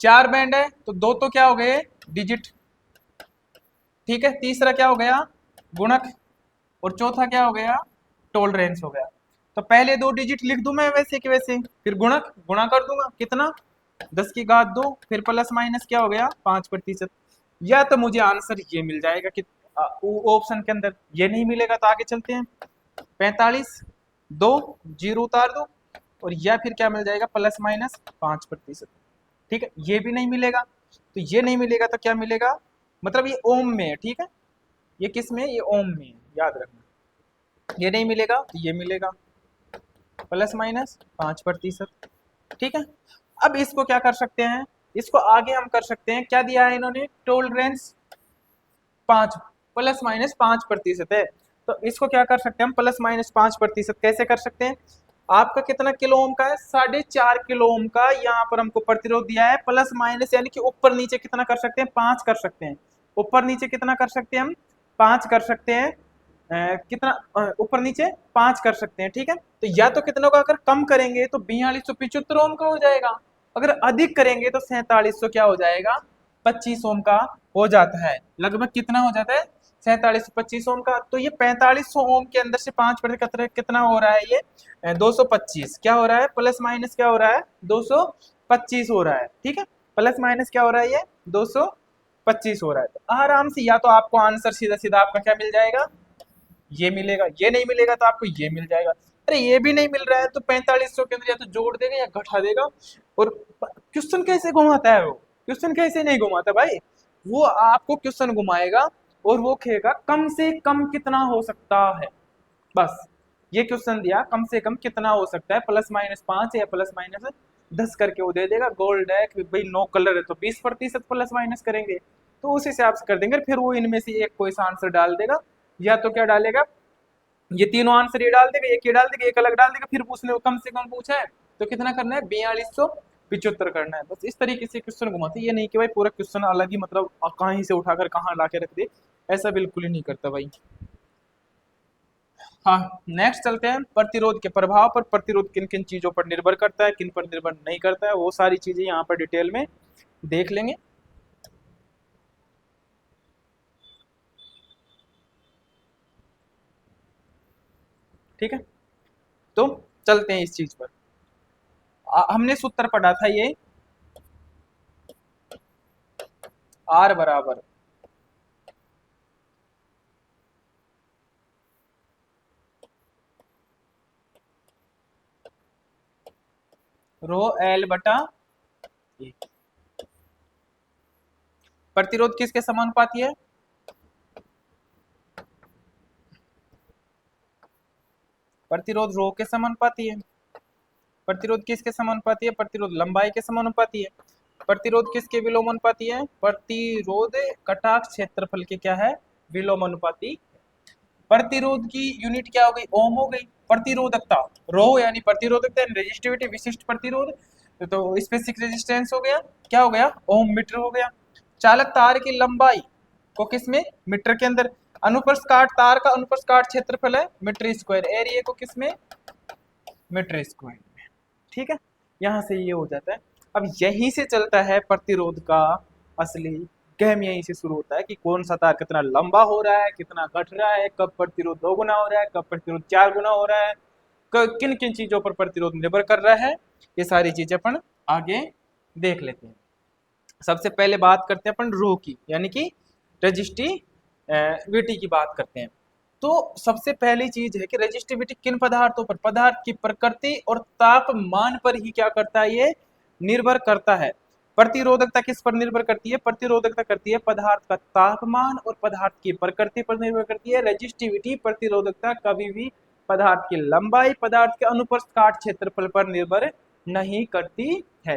4 बैंड है तो 2 तो क्या हो गए? डिजिट। ठीक है, तीसरा क्या हो गया? गुणक। और चौथा क्या हो गया? टोलरेंस हो गया। तो पहले 2 डिजिट लिख दूं मैं वैसे कि वैसे, फिर गुणक गुणा कर दूंगा, कितना? 10⁻², फिर प्लस माइनस क्या हो गया? 5%। या तो मुझे आंसर ये मिल जाएगा कि ऑप्शन के अंदर, ये नहीं मिलेगा तो आगे चलते हैं। 45, 2 जीरो उतार दो, और या फिर क्या मिल जाएगा? +-5%। ठीक है, ये भी नहीं मिलेगा, तो ये नहीं मिलेगा तो क्या मिलेगा? मतलब ये ओम में है, ठीक है, ये किस में है? ये ओम में है, याद रखना। ये नहीं मिलेगा तो ये मिलेगा, +-5%। ठीक है, अब इसको क्या कर सकते हैं? इसको आगे हम कर सकते हैं, क्या दिया है इन्होंने? टोलरेंस 5 +-5% है, तो इसको क्या कर सकते हैं हम? +-5% कैसे कर सकते हैं? आपका कितना किलो ओम का है? 4.5 किलो ओम का यहाँ पर हमको प्रतिरोध दिया है। प्लस माइनस यानी कि ऊपर नीचे कितना कर सकते हैं? 5 कर सकते हैं। ऊपर नीचे कितना कर सकते हैं हम? 5 कर सकते हैं। कितना ऊपर नीचे? 5 कर सकते हैं। ठीक है, तो या तो कितनों का अगर कम करेंगे तो 4275 ओम का हो जाएगा, अगर अधिक करेंगे तो 4700 क्या हो जाएगा? 25 ओम का हो जाता है। लगभग कितना हो जाता है? 4725 ओम का। तो ये 4500 ओम के अंदर से 5% कितना हो रहा है? ये 225। क्या हो रहा है? प्लस माइनस क्या हो रहा है? 225 25 हो रहा है, ठीक है, प्लस माइनस क्या हो रहा है, ये 225 हो रहा है। तो आराम से या तो आपको आंसर सीधा सीधा आपका क्या मिल जाएगा, ये मिलेगा, ये नहीं मिलेगा तो आपको ये मिल जाएगा। अरे ये भी नहीं मिल रहा है तो 4500 के अंदर या तो जोड़ देगा या घटा देगा। और क्वेश्चन कैसे घुमाता है वो, क्वेश्चन कैसे नहीं घुमाता भाई, वो आपको क्वेश्चन घुमाएगा और वो कहेगा कम से कम कितना हो सकता है, बस ये क्वेश्चन दिया कम से कम कितना हो सकता है, +-5 या +-10 करके वो दे देगा। गोल्ड है कि भाई 9 कलर है तो 20% प्लस माइनस करेंगे, तो उस हिसाब से कर देंगे। फिर वो इनमें से एक कोई सा आंसर डाल देगा, या तो क्या डालेगा, ये तीनों आंसर ये डाल देगा, एक ये डाल देगा, एक अलग डाल देगा। फिर उसने कम से कम पूछा है तो कितना करना है, 4275 करना है। बस इस तरीके से क्वेश्चन घुमाते, ये नहीं कि भाई पूरा क्वेश्चन अलग ही मतलब कहीं से उठाकर कहाँ ला के रख दे, ऐसा बिल्कुल ही नहीं करता भाई। हाँ, नेक्स्ट चलते हैं, प्रतिरोध के प्रभाव पर। प्रतिरोध किन किन चीजों पर निर्भर करता है, किन पर निर्भर नहीं करता है, वो सारी चीजें यहाँ पर डिटेल में देख लेंगे। ठीक है, तो चलते हैं इस चीज पर। हमने सूत्र पढ़ा था ये, आर बराबर रो एल बटा ए। प्रतिरोध किसके समानुपाती है, प्रतिरोध रो के समानुपाती है। प्रतिरोध किसके समानुपाती है, प्रतिरोध लंबाई के समानुपाती है। प्रतिरोध किसके विलोमानुपाती है, प्रतिरोध कटाक्ष क्षेत्रफल के क्या है, विलोमानुपाती। प्रतिरोध की यूनिट क्या हो गई, ओम हो गई। प्रतिरोधकता रो यानी प्रतिरोधकता, रेजिस्टिविटी विशिष्ट प्रतिरोध, तो स्पेसिफिक रेजिस्टेंस हो गया, क्या हो गया, ओम मीटर हो गया। चालक तार की लंबाई को किसमें, मीटर के अंदर। अनुप्रस्थ काट तार का अनुप्रस्थ काट क्षेत्रफल है मीटर स्क्वायर, एरिया को किसमें, मीटर स्क्वायर में। ठीक है, यहां से ये हो जाता है। अब यहीं से चलता है प्रतिरोध का असली गेम, यहीं से शुरू होता है कि कौन सा तार कितना लंबा हो रहा है, कितना घट रहा है, कब प्रतिरोध 2 गुना हो रहा है, कब प्रतिरोध 4 गुना हो रहा है, किन किन चीजों पर प्रतिरोध निर्भर कर रहा है, ये सारी चीजें अपन आगे देख लेते हैं। सबसे पहले बात करते हैं अपन रो की, यानी कि रेजिस्टिविटी की बात करते हैं। तो सबसे पहली चीज है कि रेजिस्टिविटी किन पदार्थों पर, पदार्थ की प्रकृति और तापमान पर ही क्या करता है, ये निर्भर करता है। प्रतिरोधकता किस पर निर्भर करती है, प्रतिरोधकता करती है पदार्थ का तापमान और पदार्थ की प्रकृति पर निर्भर करती है। रेजिस्टिविटी प्रतिरोधकता कभी भी पदार्थ की लंबाई, पदार्थ के अनुप्रस्थ काट क्षेत्रफल पर निर्भर नहीं करती है।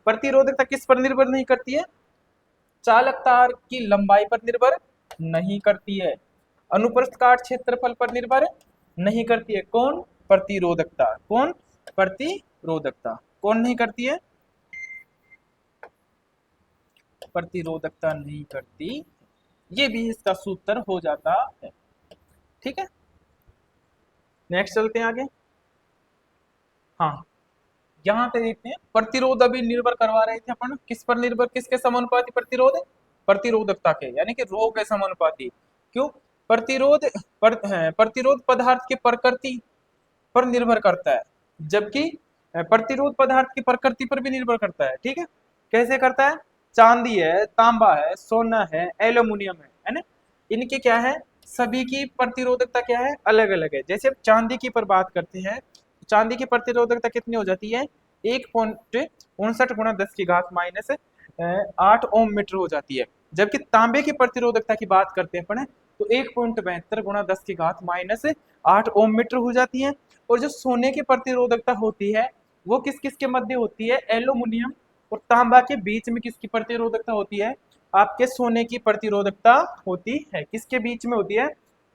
प्रतिरोधकता किस पर निर्भर नहीं करती है, चालक तार की लंबाई पर निर्भर नहीं करती है, अनुप्रस्थ काट क्षेत्रफल पर निर्भर नहीं करती है। कौन, प्रतिरोधकता, कौन, प्रतिरोधकता, कौन नहीं करती है, प्रतिरोधकता नहीं करती। ये भी इसका सूत्र हो जाता है। ठीक है, नेक्स्ट चलते हैं आगे। हाँ, यहाँ पे देखते हैं प्रतिरोध अभी निर्भर करवा रहे थे अपन, किस पर निर्भर, किसके समानुपाती प्रतिरोध, प्रतिरोधकता के, यानी कि रो के समानुपाती। क्यों, प्रतिरोध प्रतिरोध पदार्थ की प्रकृति पर निर्भर करता है, जबकि प्रतिरोध पदार्थ की प्रकृति पर भी निर्भर करता है। ठीक है, कैसे करता है, चांदी है, तांबा है, सोना है, एल्यूमिनियम है ना, इनके क्या है, सभी की प्रतिरोधकता क्या है, अलग अलग है। जैसे चांदी की पर बात करते हैं, चांदी की प्रतिरोधकता कितनी हो जाती है, 1.59 × 10⁻⁸ 8 ओम मीटर हो जाती है। जबकि तांबे की प्रतिरोधकता की बात करते हैं अपन, तो 1.72 × 10⁻⁸ 8 ओम मीटर हो जाती है। और जो सोने की प्रतिरोधकता होती है वो किस किस के मध्य होती है, एल्यूमिनियम और तांबा के बीच में किसकी प्रतिरोधकता होती है, आपके सोने की प्रतिरोधकता होती है, किसके बीच में होती है,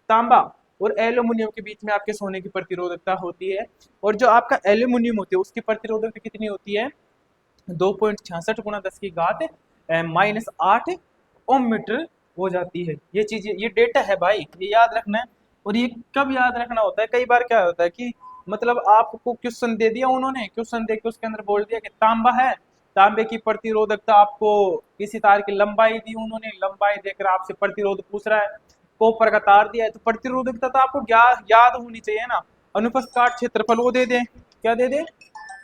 तांबा और एल्यूमिनियम के बीच में आपके सोने की प्रतिरोधकता होती है। और जो आपका एल्यूमिनियम होती है उसकी प्रतिरोधकता कितनी होती है, 2.66 × 10⁻⁸ ओम मीटर हो जाती है। ये चीज, ये डेटा है भाई, ये याद रखना है। और ये कब याद रखना होता है, कई बार क्या होता है कि मतलब आपको क्वेश्चन दे दिया उन्होंने, क्वेश्चन दे के उसके अंदर बोल दिया कि तांबा है, तांबे की प्रतिरोधकता आपको किसी तार की लंबाई दी उन्होंने, लंबाई देकर आपसे प्रतिरोध पूछ रहा है, कॉपर का तार दिया है, तो प्रतिरोधकता तो आपको याद होनी चाहिए ना, अनुप्रस्थ काट क्षेत्रफल वो दे दे, क्या दे दे,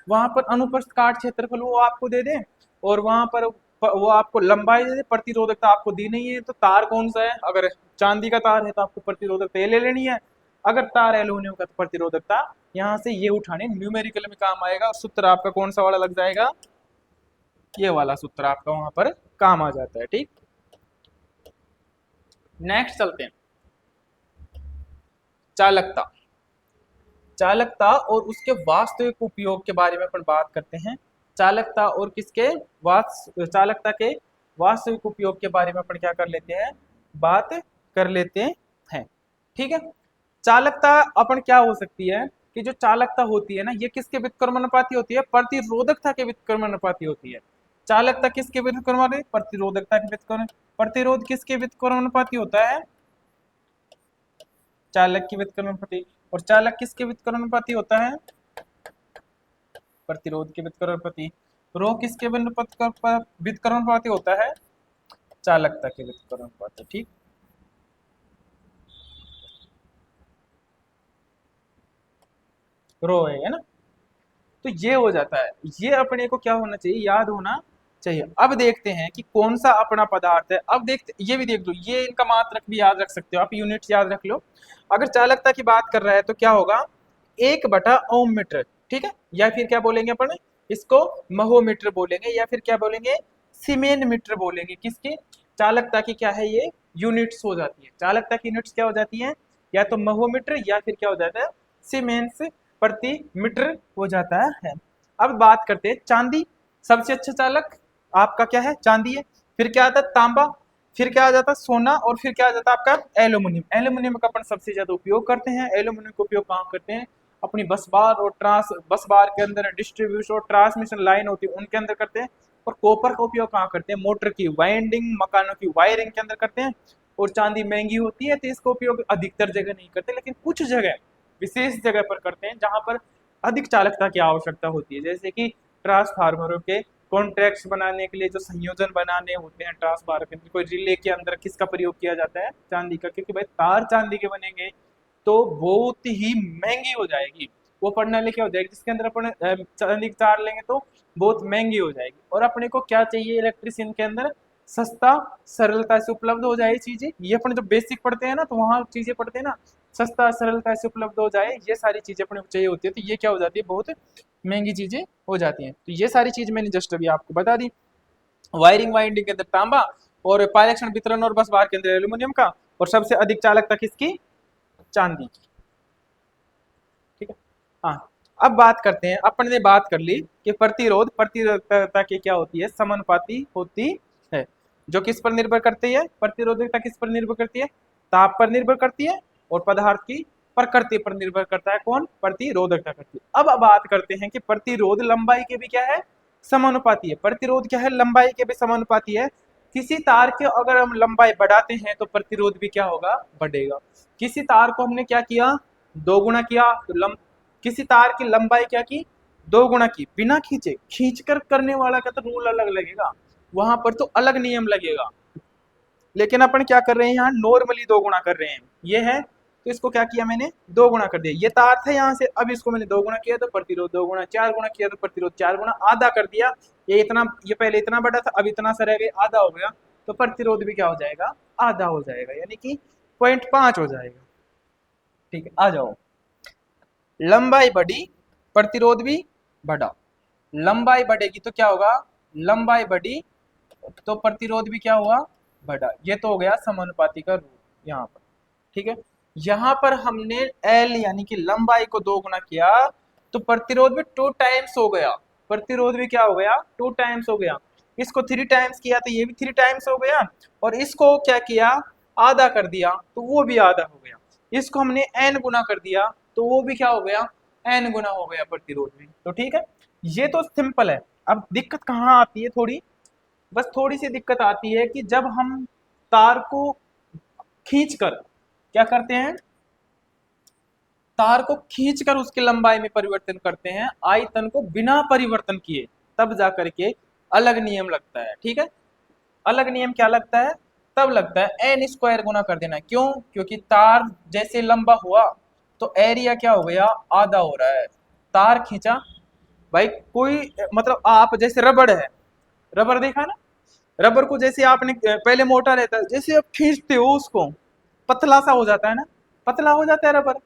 वहां पर अनुप्रस्थ काट क्षेत्रफल वो आपको दे दे, और वहां पर वो आपको लंबाई दे दे, प्रतिरोधकता आपको दी नहीं है, तो तार कौन सा है? अगर चांदी का तार है तो आपको प्रतिरोधकता ये ले लेनी है, अगर तार एल्यूमिनियम का तो प्रतिरोधकता यहाँ से ये उठाने न्यूमेरिकल में काम आएगा, और सूत्र आपका कौन सा वाला लग जाएगा? ये वाला सूत्र आपका वहां पर काम आ जाता है। ठीक, नेक्स्ट चलते हैं, चालकता। चालकता और उसके वास्तविक उपयोग के बारे में अपन बात करते हैं। चालकता और किसके चालकता के वास्तविक उपयोग के बारे में अपन क्या कर लेते हैं? बात कर लेते हैं। ठीक है, चालकता अपन क्या हो सकती है कि जो चालकता होती है ना, ये किसके व्युत्क्रमानुपाती होती है? प्रतिरोधकता के व्युत्क्रमानुपाती होती है। चालकता किसके व्युत्क्रमानुपाती? प्रतिरोधकता के व्युत्क्रम। प्रतिरोध किसके व्युत्क्रमानुपाती होता है? चालक की व्युत्क्रमानुपाती। और चालक किसके व्युत्क्रमानुपाती होता है? प्रतिरोध के व्युत्क्रमानुपाती। रो किसके व्युत्क्रमानुपाती होता है? चालकता के व्युत्क्रमानुपाती। ठीक, रो है ना, तो ये हो जाता है। ये अपने को क्या होना चाहिए? याद होना चाहिए। अब देखते हैं कि कौन सा अपना पदार्थ है। अब देखते, ये भी देख लो, ये इनका मात्रक भी याद रख सकते हो आप, यूनिट्स याद रख लो। अगर चालकता की बात कर रहा है तो क्या होगा? 1/ओम मीटर। ठीक है, या फिर क्या बोलेंगे अपन इसको? महोमीटर बोलेंगे, या फिर क्या बोलेंगे? सीमेन मीटर बोलेंगे। किसकी? चालकता की क्या है ये? यूनिट्स हो जाती है। चालकता की यूनिट्स क्या हो जाती है? या तो महोमीटर या फिर क्या हो जाता है? सीमेंस प्रति मीटर हो जाता है। अब बात करते हैं चांदी। सबसे अच्छा चालक आपका क्या है? चांदी है। फिर क्या आता है? तांबा। फिर क्या आ जाता है? सोना। और फिर क्या आ जाता है आपका? एल्यूमिनियम। एल्यूमिनियम का अपन सबसे ज्यादा उपयोग करते हैं। एल्यूमिनियम का उपयोग कहाँ करते हैं? अपनी बस बार के अंदर, डिस्ट्रीब्यूशन और ट्रांसमिशन लाइन होती है उनके अंदर करते हैं। और कॉपर का उपयोग कहाँ करते हैं? मोटर की वाइंडिंग, मकानों की वायरिंग के अंदर करते हैं। और चांदी महंगी होती है तो इसका उपयोग अधिकतर जगह नहीं करते, लेकिन कुछ जगह, विशेष जगह पर करते हैं जहां पर अधिक चालकता की आवश्यकता होती है। जैसे कि ट्रांसफार्मरों के कॉन्ट्रैक्ट्स बनाने के लिए जो संयोजन बनाने होते हैं ट्रांसफार्मर के अंदर, कोई रिले के अंदर किसका प्रयोग किया जाता है? चांदी का, क्योंकि भाई तार चांदी के बनेंगे तो बहुत ही महंगी हो जाएगी वो प्रणाली। क्या हो जाएगी? जिसके अंदर अपन चांदी की तार लेंगे तो बहुत महंगी हो जाएगी। और अपने को क्या चाहिए इलेक्ट्रिशियन के अंदर? सस्ता, सरलता से उपलब्ध हो जाए चीजें। ये अपन जब बेसिक पढ़ते हैं ना तो वहां चीजें पढ़ते हैं ना, सस्ता सरलता से उपलब्ध हो जाए, ये सारी चीजें अपने को चाहिए होती है। तो ये क्या हो जाती है? बहुत महंगी चीजें हो जाती हैं। तो ये सारी चीज मैंने जस्ट अभी आपको बता दी। वायरिंग वाइंडिंग के अंदर तांबा, और पायलक्षण वितरण और बस बार के अंदर एल्यूमिनियम का, और सबसे अधिक चालकता किसकी? चांदी की। ठीक है, हाँ। अब बात करते हैं, अपन ने बात कर ली कि प्रतिरोध प्रतिरोधकता की क्या होती है? समानुपाती होती है। जो किस पर निर्भर करती है? प्रतिरोधकता किस पर निर्भर करती है? ताप पर निर्भर करती है, और पदार्थ की प्रकृति पर निर्भर करता है। कौन? प्रतिरोधकता करती है। अब बात करते हैं कि प्रतिरोध लंबाई के भी क्या है? समानुपाती है। प्रतिरोध क्या है? लंबाई के भी समानुपाती है। किसी तार के अगर हम लंबाई बढ़ाते हैं तो प्रतिरोध भी क्या होगा? बढ़ेगा। किसी तार को हमने क्या किया? दोगुना किया तो किसी तार की लंबाई क्या की? दोगुना की, बिना खींचे। खींचकर करने वाला का तो रूल अलग लगेगा, वहां पर तो अलग नियम लगेगा। लेकिन अपन क्या कर रहे हैं? यहाँ नॉर्मली दोगुना कर रहे हैं। ये है तो इसको क्या किया मैंने? दोगुना कर दिया। ये तार था यहाँ से, अब इसको मैंने दोगुना किया तो प्रतिरोध दोगुना, चार गुना किया तो प्रतिरोध चार गुना, आधा कर दिया। ये इतना, ये पहले इतना बड़ा था, अब इतना सा रह गया, आधा हो गया, तो प्रतिरोध भी क्या हो जाएगा? आधा हो जाएगा, यानी कि 0.5 हो जाएगा। ठीक है, आ जाओ। लंबाई बढ़ी, प्रतिरोध भी बढ़ा। लंबाई बढ़ेगी तो क्या होगा? लंबाई बढ़ी तो प्रतिरोध भी क्या हुआ? बढ़ा। ये तो हो गया समानुपाती का रूल यहाँ पर। ठीक है, यहाँ पर हमने एल यानी कि लंबाई को दोगुना किया तो प्रतिरोध भी 2 टाइम्स हो गया। प्रतिरोध भी क्या हो गया? 2 टाइम्स हो गया। इसको 3 टाइम्स किया तो ये भी 3 टाइम्स हो गया, और इसको क्या किया? आधा कर दिया तो वो भी आधा हो गया। इसको हमने n गुना कर दिया तो वो भी क्या हो गया? n गुना हो गया प्रतिरोध भी। तो ठीक है, ये तो सिंपल है। अब दिक्कत कहाँ आती है? थोड़ी, बस थोड़ी सी दिक्कत आती है कि जब हम तार को खींचकर क्या करते हैं? तार को खींचकर उसकी लंबाई में परिवर्तन करते हैं, आयतन को बिना परिवर्तन किए, तब जाकर के अलग नियम लगता है। ठीक है, अलग नियम क्या लगता है? तब लगता है n स्क्वायर गुना कर देना। क्यों? क्योंकि तार जैसे लंबा हुआ तो एरिया क्या हो गया? आधा हो रहा है। तार खींचा भाई कोई मतलब आप जैसे रबड़ है, रबर देखा ना, रबर को जैसे आपने पहले मोटा रहता है, जैसे आप खींचते हो उसको पतला सा हो जाता है ना, पतला हो जाता है रबर।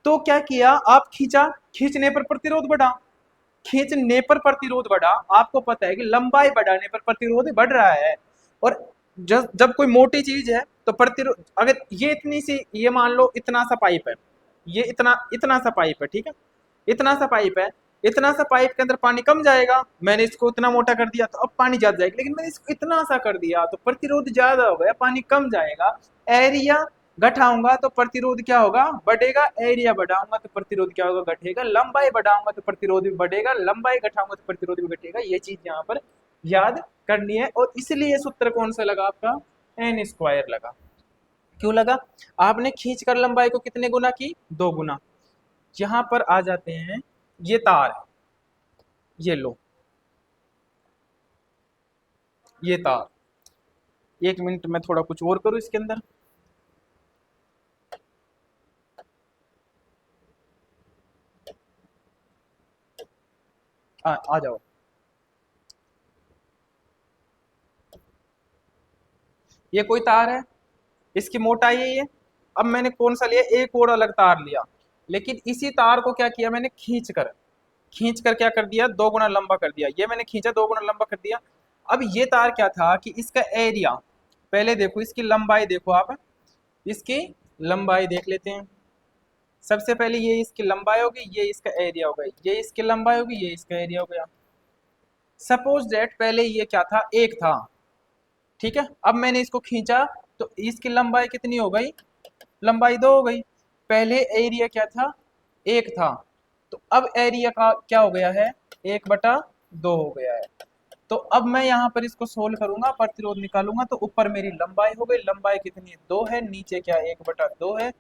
तो क्या किया, आप खींचा, खींचने पर प्रतिरोध बढ़ा, खींचने पर प्रतिरोध बढ़ा। आपको पता है कि लंबाई बढ़ाने पर प्रतिरोध बढ़ रहा है। और जब जब कोई मोटी चीज है तो प्रतिरोध, अगर ये इतनी सी, ये मान लो इतना सा पाइप है, ये इतना इतना सा पाइप है, ठीक है, इतना सा पाइप है, इतना सा पाइप के अंदर पानी कम जाएगा, मैंने इसको इतना मोटा कर दिया तो अब पानी ज्यादा जाएगा, लेकिन मैंने इसको इतना सा कर दिया तो प्रतिरोध ज्यादा हो गया, पानी कम जाएगा। एरिया घटाऊंगा तो प्रतिरोध क्या होगा, बढ़ेगा। एरिया बढ़ाऊंगा तो प्रतिरोध क्या होगा, घटेगा। लंबाई बढ़ाऊंगा तो प्रतिरोध भी बढ़ेगा, लंबाई घटाऊंगा तो प्रतिरोध भी घटेगा। ये चीज यहाँ पर याद करनी है। और इसलिए सूत्र कौन सा लगा आपका, एन स्क्वायर लगा। क्यों लगा, आपने खींच कर लंबाई को कितने गुना की, 2 गुना। यहां पर आ जाते हैं, ये तार है, ये लो, ये तार। 1 मिनट में थोड़ा कुछ और करूं इसके अंदर। आ जाओ। ये कोई तार है, इसकी मोटाई है ये। अब मैंने कौन सा लिया, एक और अलग तार लिया, लेकिन इसी तार को क्या किया मैंने, खींच कर क्या कर दिया, 2 गुना लंबा कर दिया। ये मैंने खींचा, 2 गुना लंबा कर दिया। अब ये तार क्या था कि इसका एरिया, पहले देखो इसकी लंबाई, देखो आप इसकी लंबाई देख लेते हैं। सबसे पहले ये इसकी लंबाई होगी, ये इसका एरिया होगा, ये इसकी लंबाई होगी, ये इसका एरिया हो गया। सपोज दैट पहले ये क्या था, 1 था, ठीक है। अब मैंने इसको खींचा तो इसकी लंबाई कितनी हो गई, लंबाई 2 हो गई। पहले एरिया क्या था, 1 था, तो अब एरिया का क्या हो गया है, 1/2 हो गया है। तो अब मैं यहाँ पर इसको सोल्व करूंगा, प्रतिरोध निकालूंगा, तो ऊपर मेरी लंबाई हो गई, लंबाई कितनी, 2 है, नीचे क्या 1/2 है।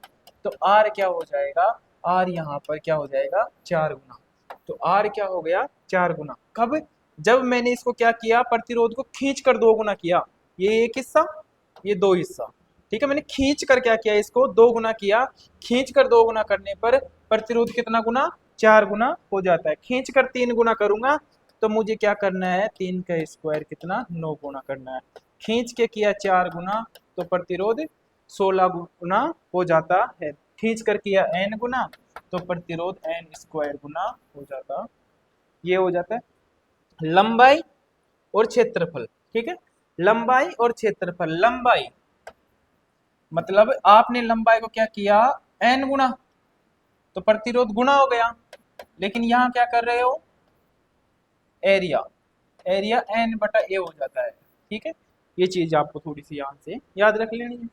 तो आर क्या हो जाएगा, आर यहाँ पर क्या हो जाएगा, 4 गुना। तो आर क्या हो गया, 4 गुना। कब, जब मैंने इसको क्या किया, प्रतिरोध को खींच कर 2 गुना किया। ये एक हिस्सा, ये 2 हिस्सा, ठीक है। मैंने खींच कर क्या किया, इसको 2 गुना किया। खींच कर 2 गुना करने पर प्रतिरोध कितना गुना, 4 गुना हो जाता है। खींच कर 3 गुना करूंगा तो मुझे क्या करना है, 3 का स्क्वायर कितना, 9 गुना करना है। खींच के किया 4 गुना तो प्रतिरोध 16 गुना हो जाता है। खींच कर किया n गुना तो प्रतिरोध n स्क्वायर गुना हो जाता, ये हो जाता है लंबाई और क्षेत्रफल, ठीक है। लंबाई और क्षेत्रफल, लंबाई मतलब आपने लंबाई को क्या किया, n गुना, तो प्रतिरोध गुना हो गया। लेकिन यहां क्या कर रहे हो, एरिया, एरिया n/a हो जाता है, ठीक है। ये चीज आपको थोड़ी सी यहां से याद रख लेनी है।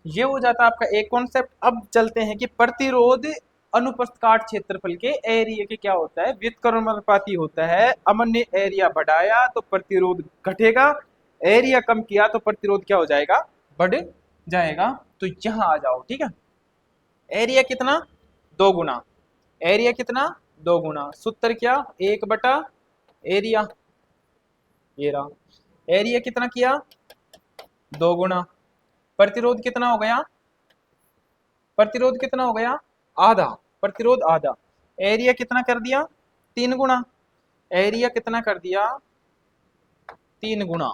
ये हो जाता है आपका एक कॉन्सेप्ट। अब चलते हैं कि प्रतिरोध अनुप्रस्थ काट क्षेत्रफल के एरिया के क्या होता है, व्युत्क्रमानुपाती होता है। अमन ने एरिया बढ़ाया तो प्रतिरोध घटेगा, एरिया कम किया तो प्रतिरोध क्या हो जाएगा, बढ़ जाएगा। तो यहां आ जाओ, ठीक है। एरिया कितना, 2 गुना, एरिया कितना, 2 गुना। सूत्र क्या, 1/एरिया, ये रहा। एरिया कितना किया, 2 गुना। प्रतिरोध कितना हो गया, प्रतिरोध कितना हो गया, आधा, प्रतिरोध आधा। एरिया कितना कर दिया, 3 गुना। एरिया कितना कर दिया, 3 गुना।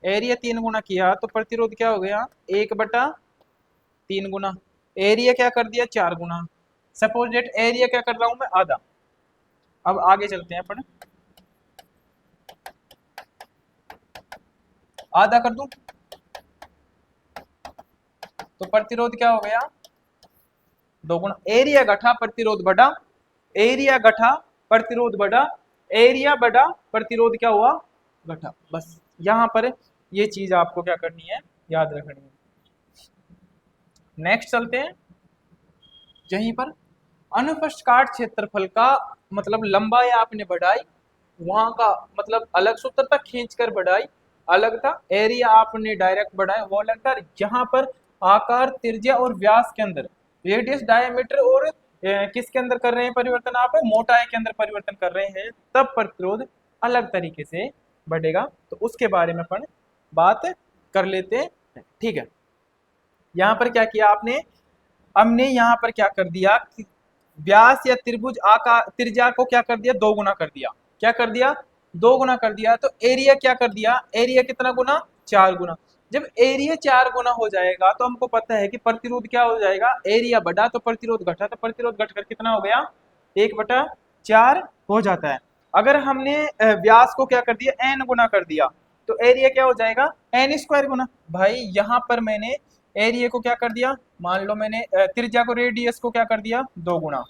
एरिया 3 गुना किया तो प्रतिरोध क्या हो गया, 1/3 गुना। एरिया क्या कर दिया, 4 गुना। सपोज डेट एरिया क्या कर रहा हूं मैं, आधा। अब आगे चलते हैं अपन, आधा कर दूं तो प्रतिरोध क्या हो गया, 2 गुना। एरिया घटा प्रतिरोध बढ़ा, एरिया घटा प्रतिरोध बढ़ा, एरिया बढ़ा प्रतिरोध क्या हुआ, घटा। बस यहां पर ये चीज आपको क्या करनी है, याद रखनी है। नेक्स्ट चलते हैं, यहीं पर अनुप्रस्थ काट क्षेत्रफल का मतलब लंबाई आपने बढ़ाई, वहां का मतलब अलग सूत्र था, खींच कर बढ़ाई अलग था, एरिया आपने डायरेक्ट बढ़ाया वो अलग था। यहाँ पर आकार, त्रिज्या और व्यास के अंदर, रेडियस, डायमीटर और किसके अंदर कर रहे हैं परिवर्तन, आप मोटाई के अंदर परिवर्तन कर रहे हैं, तब प्रतिरोध अलग तरीके से बढ़ेगा। तो उसके बारे में अपन बात कर लेते हैं, ठीक है। यहाँ पर क्या किया आपने, हमने यहाँ पर क्या कर दिया कि व्यास या त्रिभुज आकार त्रिज्या को क्या कर दिया, दो गुना कर दिया। क्या कर दिया, दो गुना कर दिया। तो एरिया क्या कर दिया, एरिया कितना गुना, चार गुना। जब एरिया चार गुना हो जाएगा तो हमको पता है कि प्रतिरोध क्या हो जाएगा, एरिया बढ़ा तो प्रतिरोध घटा, तो प्रतिरोध घटकर कितना हो गया, 1/4 हो जाता है। अगर हमने व्यास को क्या कर दिया, एन गुना कर दिया, तो एरिया क्या हो जाएगा, एन स्क्वायर गुना। भाई यहाँ पर मैंने एरिया को क्या कर दिया, मान लो मैंने त्रिज्या को, रेडियस को क्या कर दिया, दो गुना।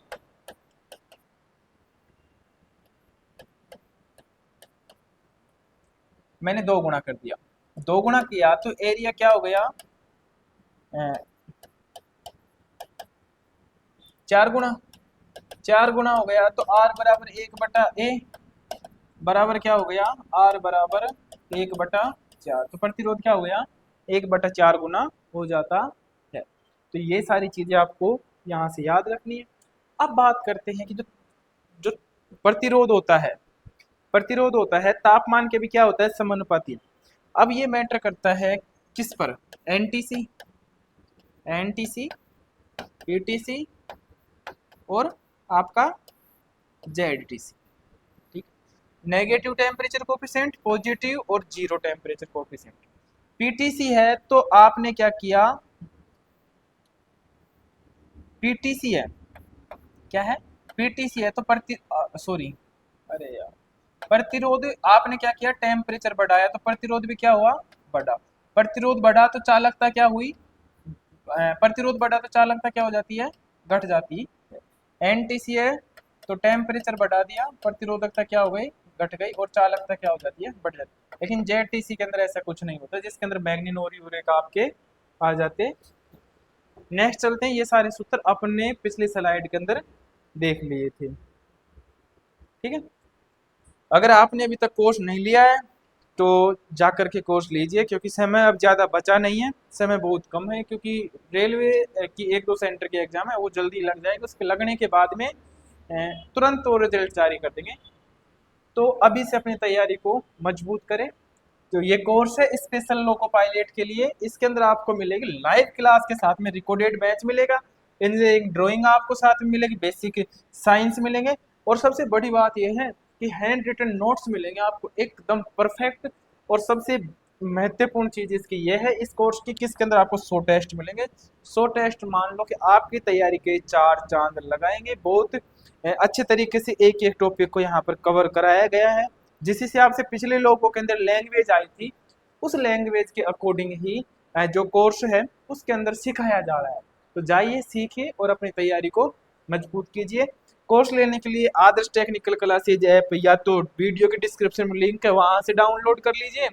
मैंने दो गुना कर दिया, दो गुना किया तो एरिया क्या हो गया, अ, चार गुना। चार गुना हो गया तो आर बराबर 1/a बराबर क्या हो गया, आर बराबर 1/4। तो प्रतिरोध क्या हो गया, 1/4 गुना हो जाता है। तो ये सारी चीजें आपको यहाँ से याद रखनी है। अब बात करते हैं कि जो जो प्रतिरोध होता है, प्रतिरोध होता है तापमान के भी क्या होता है, समानुपाती। अब ये मैटर करता है किस पर, एनटीसी, एनटीसी, पीटीसी और आपका जेडटीसी। ठीक, नेगेटिव टेम्परेचर कोफिशिएंट, पॉजिटिव और जीरो टेम्परेचर कोफिशिएंट। पीटीसी है तो आपने क्या किया, पीटीसी है, क्या है, पीटीसी है तो सॉरी, अरे यार, प्रतिरोध आपने क्या किया, टेम्परेचर बढ़ाया तो प्रतिरोध भी क्या हुआ, बढ़ा। प्रतिरोध बढ़ा तो चालकता क्या हुई, प्रतिरोध बढ़ा तो चालकता क्या हो जाती है, घट जाती है। एनटीसी है तो टेम्परेचर बढ़ा दिया, प्रतिरोधकता क्या हो गई, घट गई, और चालकता क्या हो जाती है, बढ़ जाती है। लेकिन जेडटीसी के अंदर ऐसा कुछ नहीं होता, जिसके अंदर मैग्नीन और यूरेका आपके आ जाते। नेक्स्ट चलते हैं, ये सारे सूत्र अपने पिछली स्लाइड के अंदर देख लिए थे। ठीक है, अगर आपने अभी तक कोर्स नहीं लिया है तो जा कर के कोर्स लीजिए, क्योंकि समय अब ज़्यादा बचा नहीं है, समय बहुत कम है, क्योंकि रेलवे की एक दो सेंटर के एग्जाम है वो जल्दी लग जाएगा, उसके लगने के बाद में तुरंत वो रिजल्ट जारी कर देंगे। तो अभी से अपनी तैयारी को मजबूत करें। तो ये कोर्स है स्पेशल लोको पायलट के लिए, इसके अंदर आपको मिलेगी लाइव क्लास के साथ में रिकॉर्डेड बैच मिलेगा, इंजीनियरिंग ड्राइंग आपको साथ में मिलेगी, बेसिक साइंस मिलेंगे, और सबसे बड़ी बात यह है कि हैंड रिटन नोट्स मिलेंगे आपको एकदम परफेक्ट। और सबसे महत्वपूर्ण चीज इसकी यह है इस कोर्स की, किसके अंदर आपको 100 टेस्ट मिलेंगे। 100 टेस्ट मान लो कि आपकी तैयारी के चार चांद लगाएंगे। बहुत अच्छे तरीके से एक एक टॉपिक को यहाँ पर कवर कराया गया है। जिस हिसाब से पिछले लोगों के अंदर लैंग्वेज आई थी, उस लैंग्वेज के अकॉर्डिंग ही जो कोर्स है उसके अंदर सिखाया जा रहा है। तो जाइए, सीखिए और अपनी तैयारी को मजबूत कीजिए। कोर्स लेने के लिए आदर्श टेक्निकल क्लासेज ऐप या तो वीडियो के डिस्क्रिप्शन में लिंक है, वहां से डाउनलोड कर लीजिए,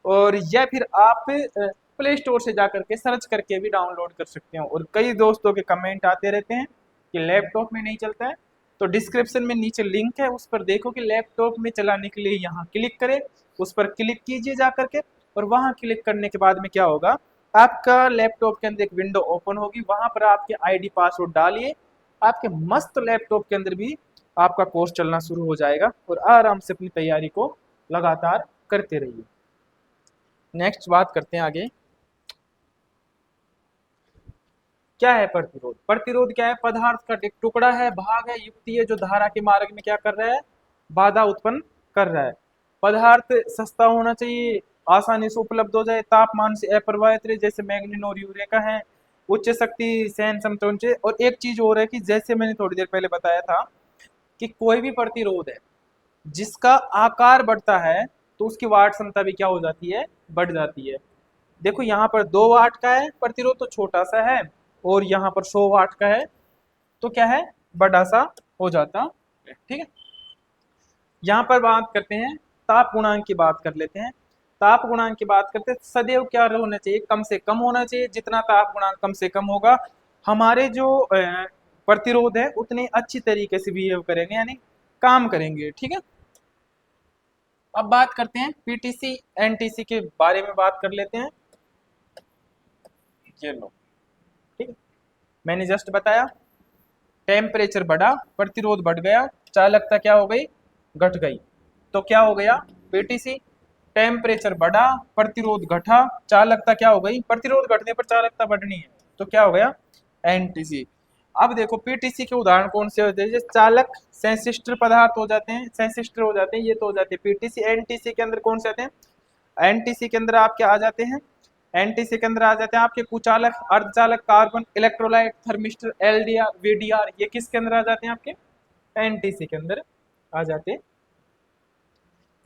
और या फिर आप प्ले स्टोर से जाकर के सर्च करके भी डाउनलोड कर सकते हो। और कई दोस्तों के कमेंट आते रहते हैं कि लैपटॉप में नहीं चलता है, तो डिस्क्रिप्शन में नीचे लिंक है, उस पर देखो कि लैपटॉप में चलाने के लिए यहाँ क्लिक करें, उस पर क्लिक कीजिए जा करके, और वहाँ क्लिक करने के बाद में क्या होगा, आपका लैपटॉप के अंदर एक विंडो ओपन होगी, वहां पर आपके आईडी पासवर्ड डालिए, आपके मस्त लैपटॉप के अंदर भी आपका कोर्स चलना शुरू हो जाएगा, और आराम से अपनी तैयारी को लगातार करते रहिए। नेक्स्ट बात करते हैं आगे, क्या है प्रतिरोध। प्रतिरोध क्या है, पदार्थ का एक टुकड़ा है, भाग है, युक्ति है, जो धारा के मार्ग में क्या कर रहा है, बाधा उत्पन्न कर रहा है। पदार्थ सस्ता होना चाहिए, आसानी से उपलब्ध हो जाए, तापमान से अप्रभावित रहे, जैसे मैग्नीन और यूरेका है, उच्च शक्ति सहन क्षमता ऊंचे। और एक चीज और है कि जैसे मैंने थोड़ी देर पहले बताया था कि कोई भी प्रतिरोध है जिसका आकार बढ़ता है तो उसकी वाट क्षमता भी क्या हो जाती है, बढ़ जाती है। देखो यहाँ पर 2 वाट का है प्रतिरोध तो छोटा सा है, और यहाँ पर 100 वाट का है तो क्या है, बड़ा सा हो जाता है। ठीक है, यहाँ पर बात करते हैं ताप गुणांक की बात कर लेते हैं। ताप गुणांक की बात करते हैं, सदैव क्या होना चाहिए, कम से कम होना चाहिए। जितना ताप गुणांक कम से कम होगा, हमारे जो प्रतिरोध है उतने अच्छी तरीके से बिहेव करेंगे, यानी काम करेंगे। ठीक है, अब बात करते हैं पीटीसी एनटीसी के बारे में बात कर लेते हैं। ये लो, ठीक है, मैंने जस्ट बताया, टेम्परेचर बढ़ा, प्रतिरोध बढ़ गया, चालकता क्या हो गई, घट गई, तो क्या हो गया पीटीसी। टेम्परेचर बढ़ा, प्रतिरोध घटा, चालकता क्या हो गई, प्रतिरोध घटने पर चालकता बढ़नी है, तो क्या हो गया एनटीसी। अब देखो पीटीसी के उदाहरण कौन से होते हैं, जैसे चालक संशिष्ट पदार्थ हो जाते हैं, संशिष्ट हो जाते हैं, ये तो हो जाते हैं पीटीसी। एनटीसी के अंदर कौन से आते हैं, एनटीसी के अंदर आपके आ जाते हैं, एनटीसी के अंदर आ जाते हैं आपके कुचालक, अर्धचालक, carbon, electrolyte, thermistor, LDR, VDR, ये किसके अंदर आ जाते हैं, आपके एनटीसी के अंदर आ जाते हैं।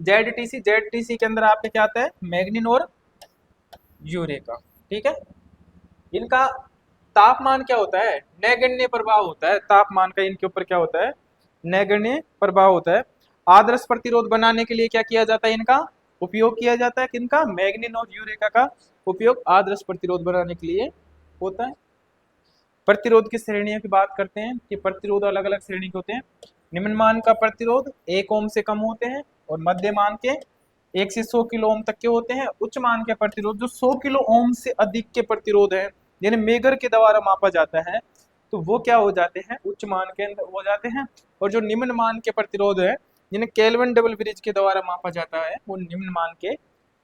जेडटीसी, जेडटीसी के अंदर आपके क्या आता है, मैग्नीन और यूरेका। ठीक है, इनका तापमान क्या होता है, नैगण्य प्रभाव होता है, तापमान का इनके ऊपर क्या होता है, नैगण्य प्रभाव होता है। आदर्श प्रतिरोध बनाने के लिए क्या किया जाता है, इनका उपयोग किया जाता है, किनका, मैग्नीन और यूरेका का उपयोग आदर्श प्रतिरोध बनाने के लिए होता है। प्रतिरोध की श्रेणियों की बात करते हैं कि प्रतिरोध अलग अलग श्रेणी के होते हैं। निम्न मान का प्रतिरोध 1 ओम से कम होते हैं और मध्य मान के 1 से 100 किलो ओम तक के होते हैं। उच्च मान के प्रतिरोध जो 100 किलो ओम से अधिक के प्रतिरोध है, यानी मेगर के द्वारा मापा जाता है, तो वो क्या हो जाते हैं, उच्च मान के अंदर हो जाते हैं। और जो निम्न मान के प्रतिरोध है, जिन्हें केल्विन डबल ब्रिज के द्वारा मापा जाता है, वो निम्न मान के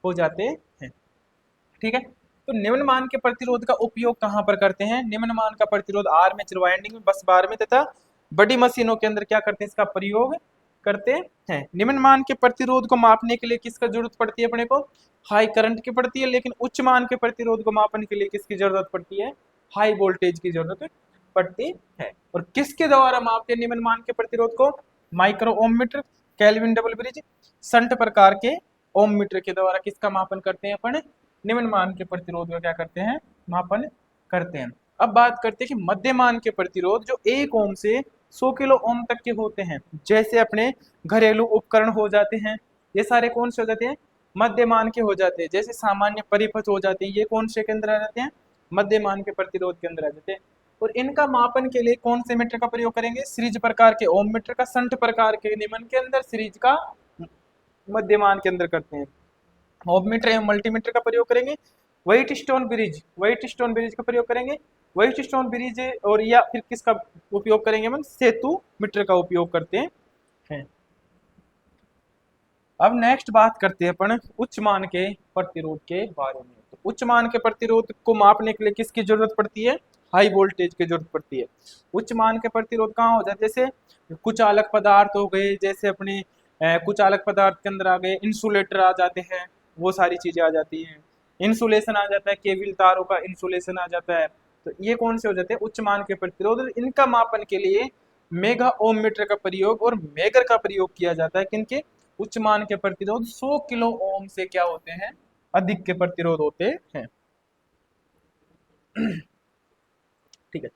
हो जाते हैं। ठीक है, तो निम्न मान के प्रतिरोध का उपयोग कहाँ पर करते हैं, निम्न मान का प्रतिरोध आर्मेचर वाइंडिंग में, बस बार में तथा बड़ी मशीनों के अंदर क्या करते हैं, इसका प्रयोग करते हैं। निम्न मान के प्रतिरोध को मापने के लिए किसका जरूरत पड़ती है अपने को, हाई करंट की पड़ती है, लेकिन उच्च मान के प्रतिरोध को मापने के लिए किसकी जरूरत पड़ती है, हाई वोल्टेज की जरूरत पड़ती है। और किसके द्वारा मापते हैं निम्न मान के प्रतिरोध को, micro ohm metre, Kelvin double bridge, shunt प्रकार के ओम मीटर के द्वारा किसका मापन करते हैं अपन, निम्न मान के प्रतिरोध का क्या करते हैं, मापन करते हैं। अब बात करते हैं कि मध्य मान के प्रतिरोध जो 1 ओम से 100 किलो ओम तक के होते हैं, जैसे अपने घरेलू उपकरण हो जाते हैं, ये सारे कौन से हो जाते हैं, मध्य मान के हो जाते हैं। जैसे सामान्य परिपथ हो जाते हैं, ये कौन से के अंदर आ जाते हैं, मध्य मान के प्रतिरोध के अंदर आ जाते हैं। और इनका मापन के लिए कौन से मीटर का प्रयोग करेंगे, सीरीज प्रकार के ओम मीटर का, संट प्रकार के निम्न के अंदर सीरीज का मध्यमान के अंदर करते हैं। ओम मीटर एवं मल्टीमीटर का प्रयोग करेंगे। White stone bridge, white stone bridge का प्रयोग करेंगे। व्हाइट स्टोन ब्रिज और या फिर किसका उपयोग करेंगे, हम सेतु मीटर का उपयोग करते हैं। अब नेक्स्ट बात करते हैं अपन उच्च मान के प्रतिरोध के बारे में। तो उच्च मान के प्रतिरोध को मापने के लिए किसकी जरूरत पड़ती है, हाई वोल्टेज की जरूरत पड़ती है। उच्च मान के प्रतिरोध कहाँ हो जाते हैं, जैसे कुचालक पदार्थ हो गए, जैसे अपने कुचालक पदार्थ के अंदर आ गए, इंसुलेटर आ जाते हैं, वो सारी चीजें आ जाती हैं। इंसुलेशन आ जाता है, केबल तारों का इंसुलेशन आ जाता है। तो ये कौन से हो जाते हैं, उच्च मान के प्रतिरोध। इनका मापन के लिए मेगा ओम मीटर का प्रयोग और मेगर का प्रयोग किया जाता है। किनके, उच्च मान के प्रतिरोध 100 किलो ओम से क्या होते हैं, अधिक के प्रतिरोध होते हैं। ठीक है,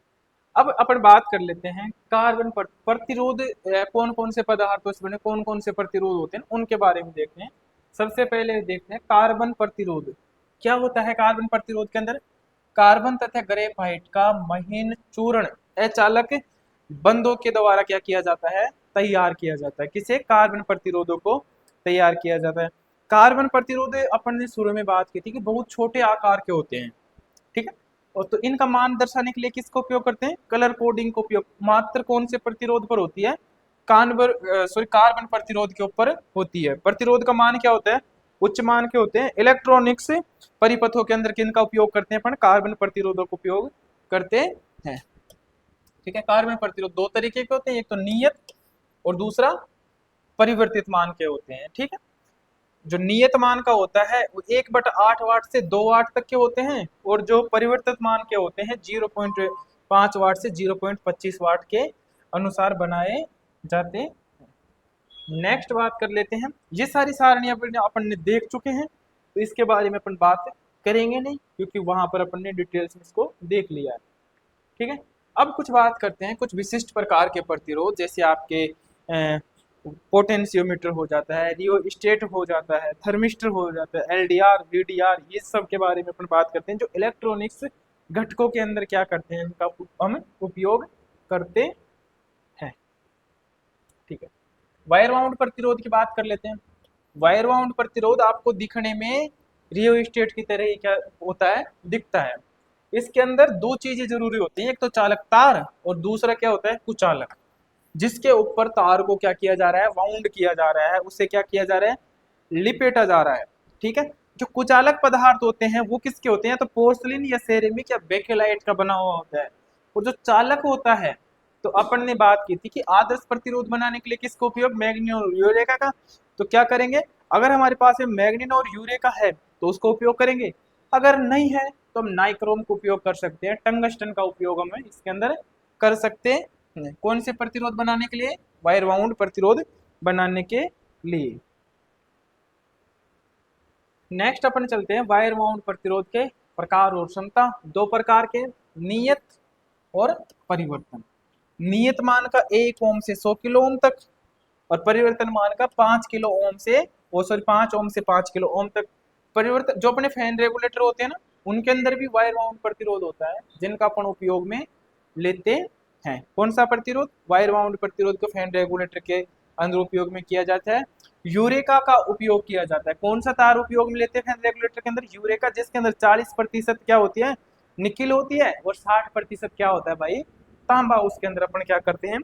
अब अपन बात कर लेते हैं कार्बन प्रतिरोध, कौन कौन से पदार्थों से बने कौन कौन से प्रतिरोध होते हैं, उनके बारे में देखते हैं। सबसे पहले देखते हैं कार्बन प्रतिरोध क्या होता है। कार्बन प्रतिरोध के अंदर कार्बन तथा ग्रेफाइट का महीन चूर्ण अचालक बंधों के द्वारा क्या किया जाता है, तैयार किया जाता है। किसे, कार्बन प्रतिरोधों को तैयार किया जाता है। कार्बन प्रतिरोध अपन ने शुरू में बात की थी कि बहुत छोटे आकार के होते हैं। ठीक है, और तो इनका मान दर्शाने के लिए किसका उपयोग करते हैं, कलर कोडिंग का उपयोग मात्र कौन से प्रतिरोध पर होती है, कार्बन प्रतिरोध के ऊपर होती है। प्रतिरोध का मान क्या होता है, उच्च मान के होते हैं। इलेक्ट्रॉनिक्स परिपथों के अंदर किनका उपयोग करते हैं अपन, कार्बन प्रतिरोधों का उपयोग करते हैं। ठीक है, कार्बन प्रतिरोध दो तरीके के होते हैं, एक तो नियत और दूसरा परिवर्तित मान के होते हैं। ठीक है, जो नियत मान का होता है वो 1/8 वाट से 2 वाट तक के होते हैं, और जो परिवर्तित मान के होते हैं 0.5 वाट से 0.25 वाट के अनुसार बनाए जाते हैं। नेक्स्ट बात कर लेते हैं, ये सारी सारणी अपन ने देख चुके हैं, तो इसके बारे में अपन बात करेंगे नहीं, क्योंकि वहां पर अपन ने डिटेल्स में इसको देख लिया है। ठीक है, अब कुछ बात करते हैं कुछ विशिष्ट प्रकार के प्रतिरोध, जैसे आपके पोटेंशियोमीटर हो जाता है, रियोस्टेट हो जाता है, थर्मिस्टर हो जाता है, एलडीआर, वीडीआर, ये सब के बारे में अपन बात करते हैं, जो इलेक्ट्रॉनिक्स घटकों के अंदर क्या करते हैं, इनका हम उपयोग करते हैं। ठीक है, वायर बाउंड प्रतिरोध की बात कर लेते हैं। वायर बाउंड प्रतिरोध आपको दिखने में रियोस्टेट की तरह ही क्या होता है, दिखता है। इसके अंदर दो चीजें जरूरी होती हैं, एक तो चालक तार और दूसरा क्या होता है, कुचालक, जिसके ऊपर तार को क्या किया जा रहा है, वाउंड किया जा रहा है, उससे क्या किया जा रहा है, लिपेटा जा रहा है। ठीक है, जो कुचालक पदार्थ होते हैं वो किसके होते हैं, तो पोर्सलिन या सेरेमिक या बेकेलाइट का बना हुआ होता है। और जो चालक होता है, तो अपन ने बात की थी कि आदर्श प्रतिरोध बनाने के लिए किसका उपयोग, मैग्नीन और यूरेका का। तो क्या करेंगे, अगर हमारे पास में मैग्नीन और यूरेका है तो उसका उपयोग करेंगे, अगर नहीं है तो हम नाइक्रोम का उपयोग कर सकते हैं, टंगस्टन का उपयोग हम इसके अंदर कर सकते हैं। कौन से प्रतिरोध बनाने के लिए, वायर बाउंड प्रतिरोध बनाने के लिए। नेक्स्ट अपन चलते हैं वायर बाउंड प्रतिरोध के प्रकार और क्षमता। दो प्रकार के, नियत और परिवर्तन। नियत मान का 1 ओम से 100 किलो ओम तक, और परिवर्तन मान का 5 किलो ओम से, ओ सॉरी 5 ओम से 5 किलो ओम तक। परिवर्तन जो अपने फैन रेगुलेटर होते हैं ना, उनके अंदर भी वायर बाउंड प्रतिरोध होता है, जिनका अपन उपयोग में लेते हैं। कौन सा प्रतिरोध, वायर बाउंड प्रतिरोध को फैन रेगुलेटर के अंदर उपयोग में किया जाता है। यूरेका का उपयोग किया जाता है। कौन सा तार उपयोग में लेते हैं फैन रेगुलेटर के अंदर, यूरेका, जिसके अंदर 40% क्या होती है, निकिल होती है, और 60% क्या होता है भाई, तांबा। उसके अंदर अपन क्या करते हैं,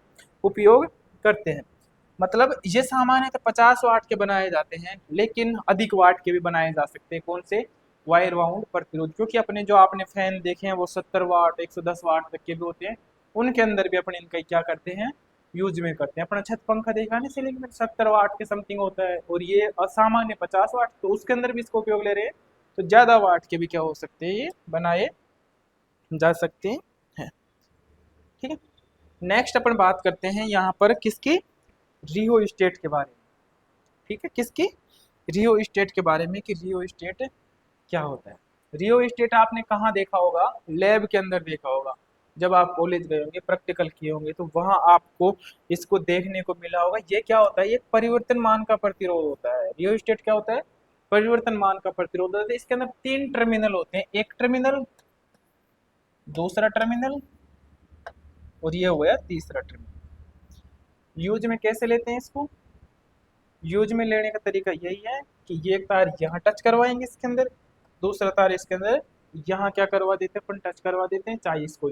उपयोग करते हैं। मतलब ये सामान्य 50 वाट के बनाए जाते हैं, लेकिन अधिक वाट के भी बनाए जा सकते हैं। कौन से, वायर बाउंड प्रतिरोध। क्योंकि अपने जो आपने फैन देखे हैं वो 70 वाट 110 वाट तक के भी होते हैं, उनके अंदर भी अपन इनका क्या करते हैं, यूज में करते हैं। अपना छत पंखा देखा ना सीलिंग में 70 वाट के समथिंग होता है, और ये असामान्य 50 वाट, तो उसके अंदर भी इसको उपयोग ले रहे हैं। तो ज्यादा वाट के भी क्या हो सकते हैं, ये बनाए जा सकते हैं। ठीक है, नेक्स्ट अपन बात करते हैं यहाँ पर किसकी, रियो स्टेट के बारे में। ठीक है, किसकी, रियो स्टेट के बारे में, कि रियो स्टेट क्या होता है। रियो स्टेट आपने कहाँ देखा होगा, लैब के अंदर देखा होगा। जब आप कॉलेज गए होंगे, प्रैक्टिकल किए होंगे, तो वहां आपको इसको देखने को मिला होगा। ये क्या होता है, ये परिवर्तन मान का प्रतिरोध होता है। रियो स्टेट क्या होता है, परिवर्तन मान का प्रतिरोध होता है। इसके अंदर 3 टर्मिनल होते हैं, एक टर्मिनल, दूसरा टर्मिनल, और ये हो गया तीसरा टर्मिनल। यूज में कैसे लेते हैं इसको, यूज में लेने का तरीका यही है कि ये तार यहाँ टच करवाएंगे इसके अंदर, दूसरा तार इसके अंदर यहाँ क्या करवा देते हैं, अपन टच करवा देते हैं। चाहे इसको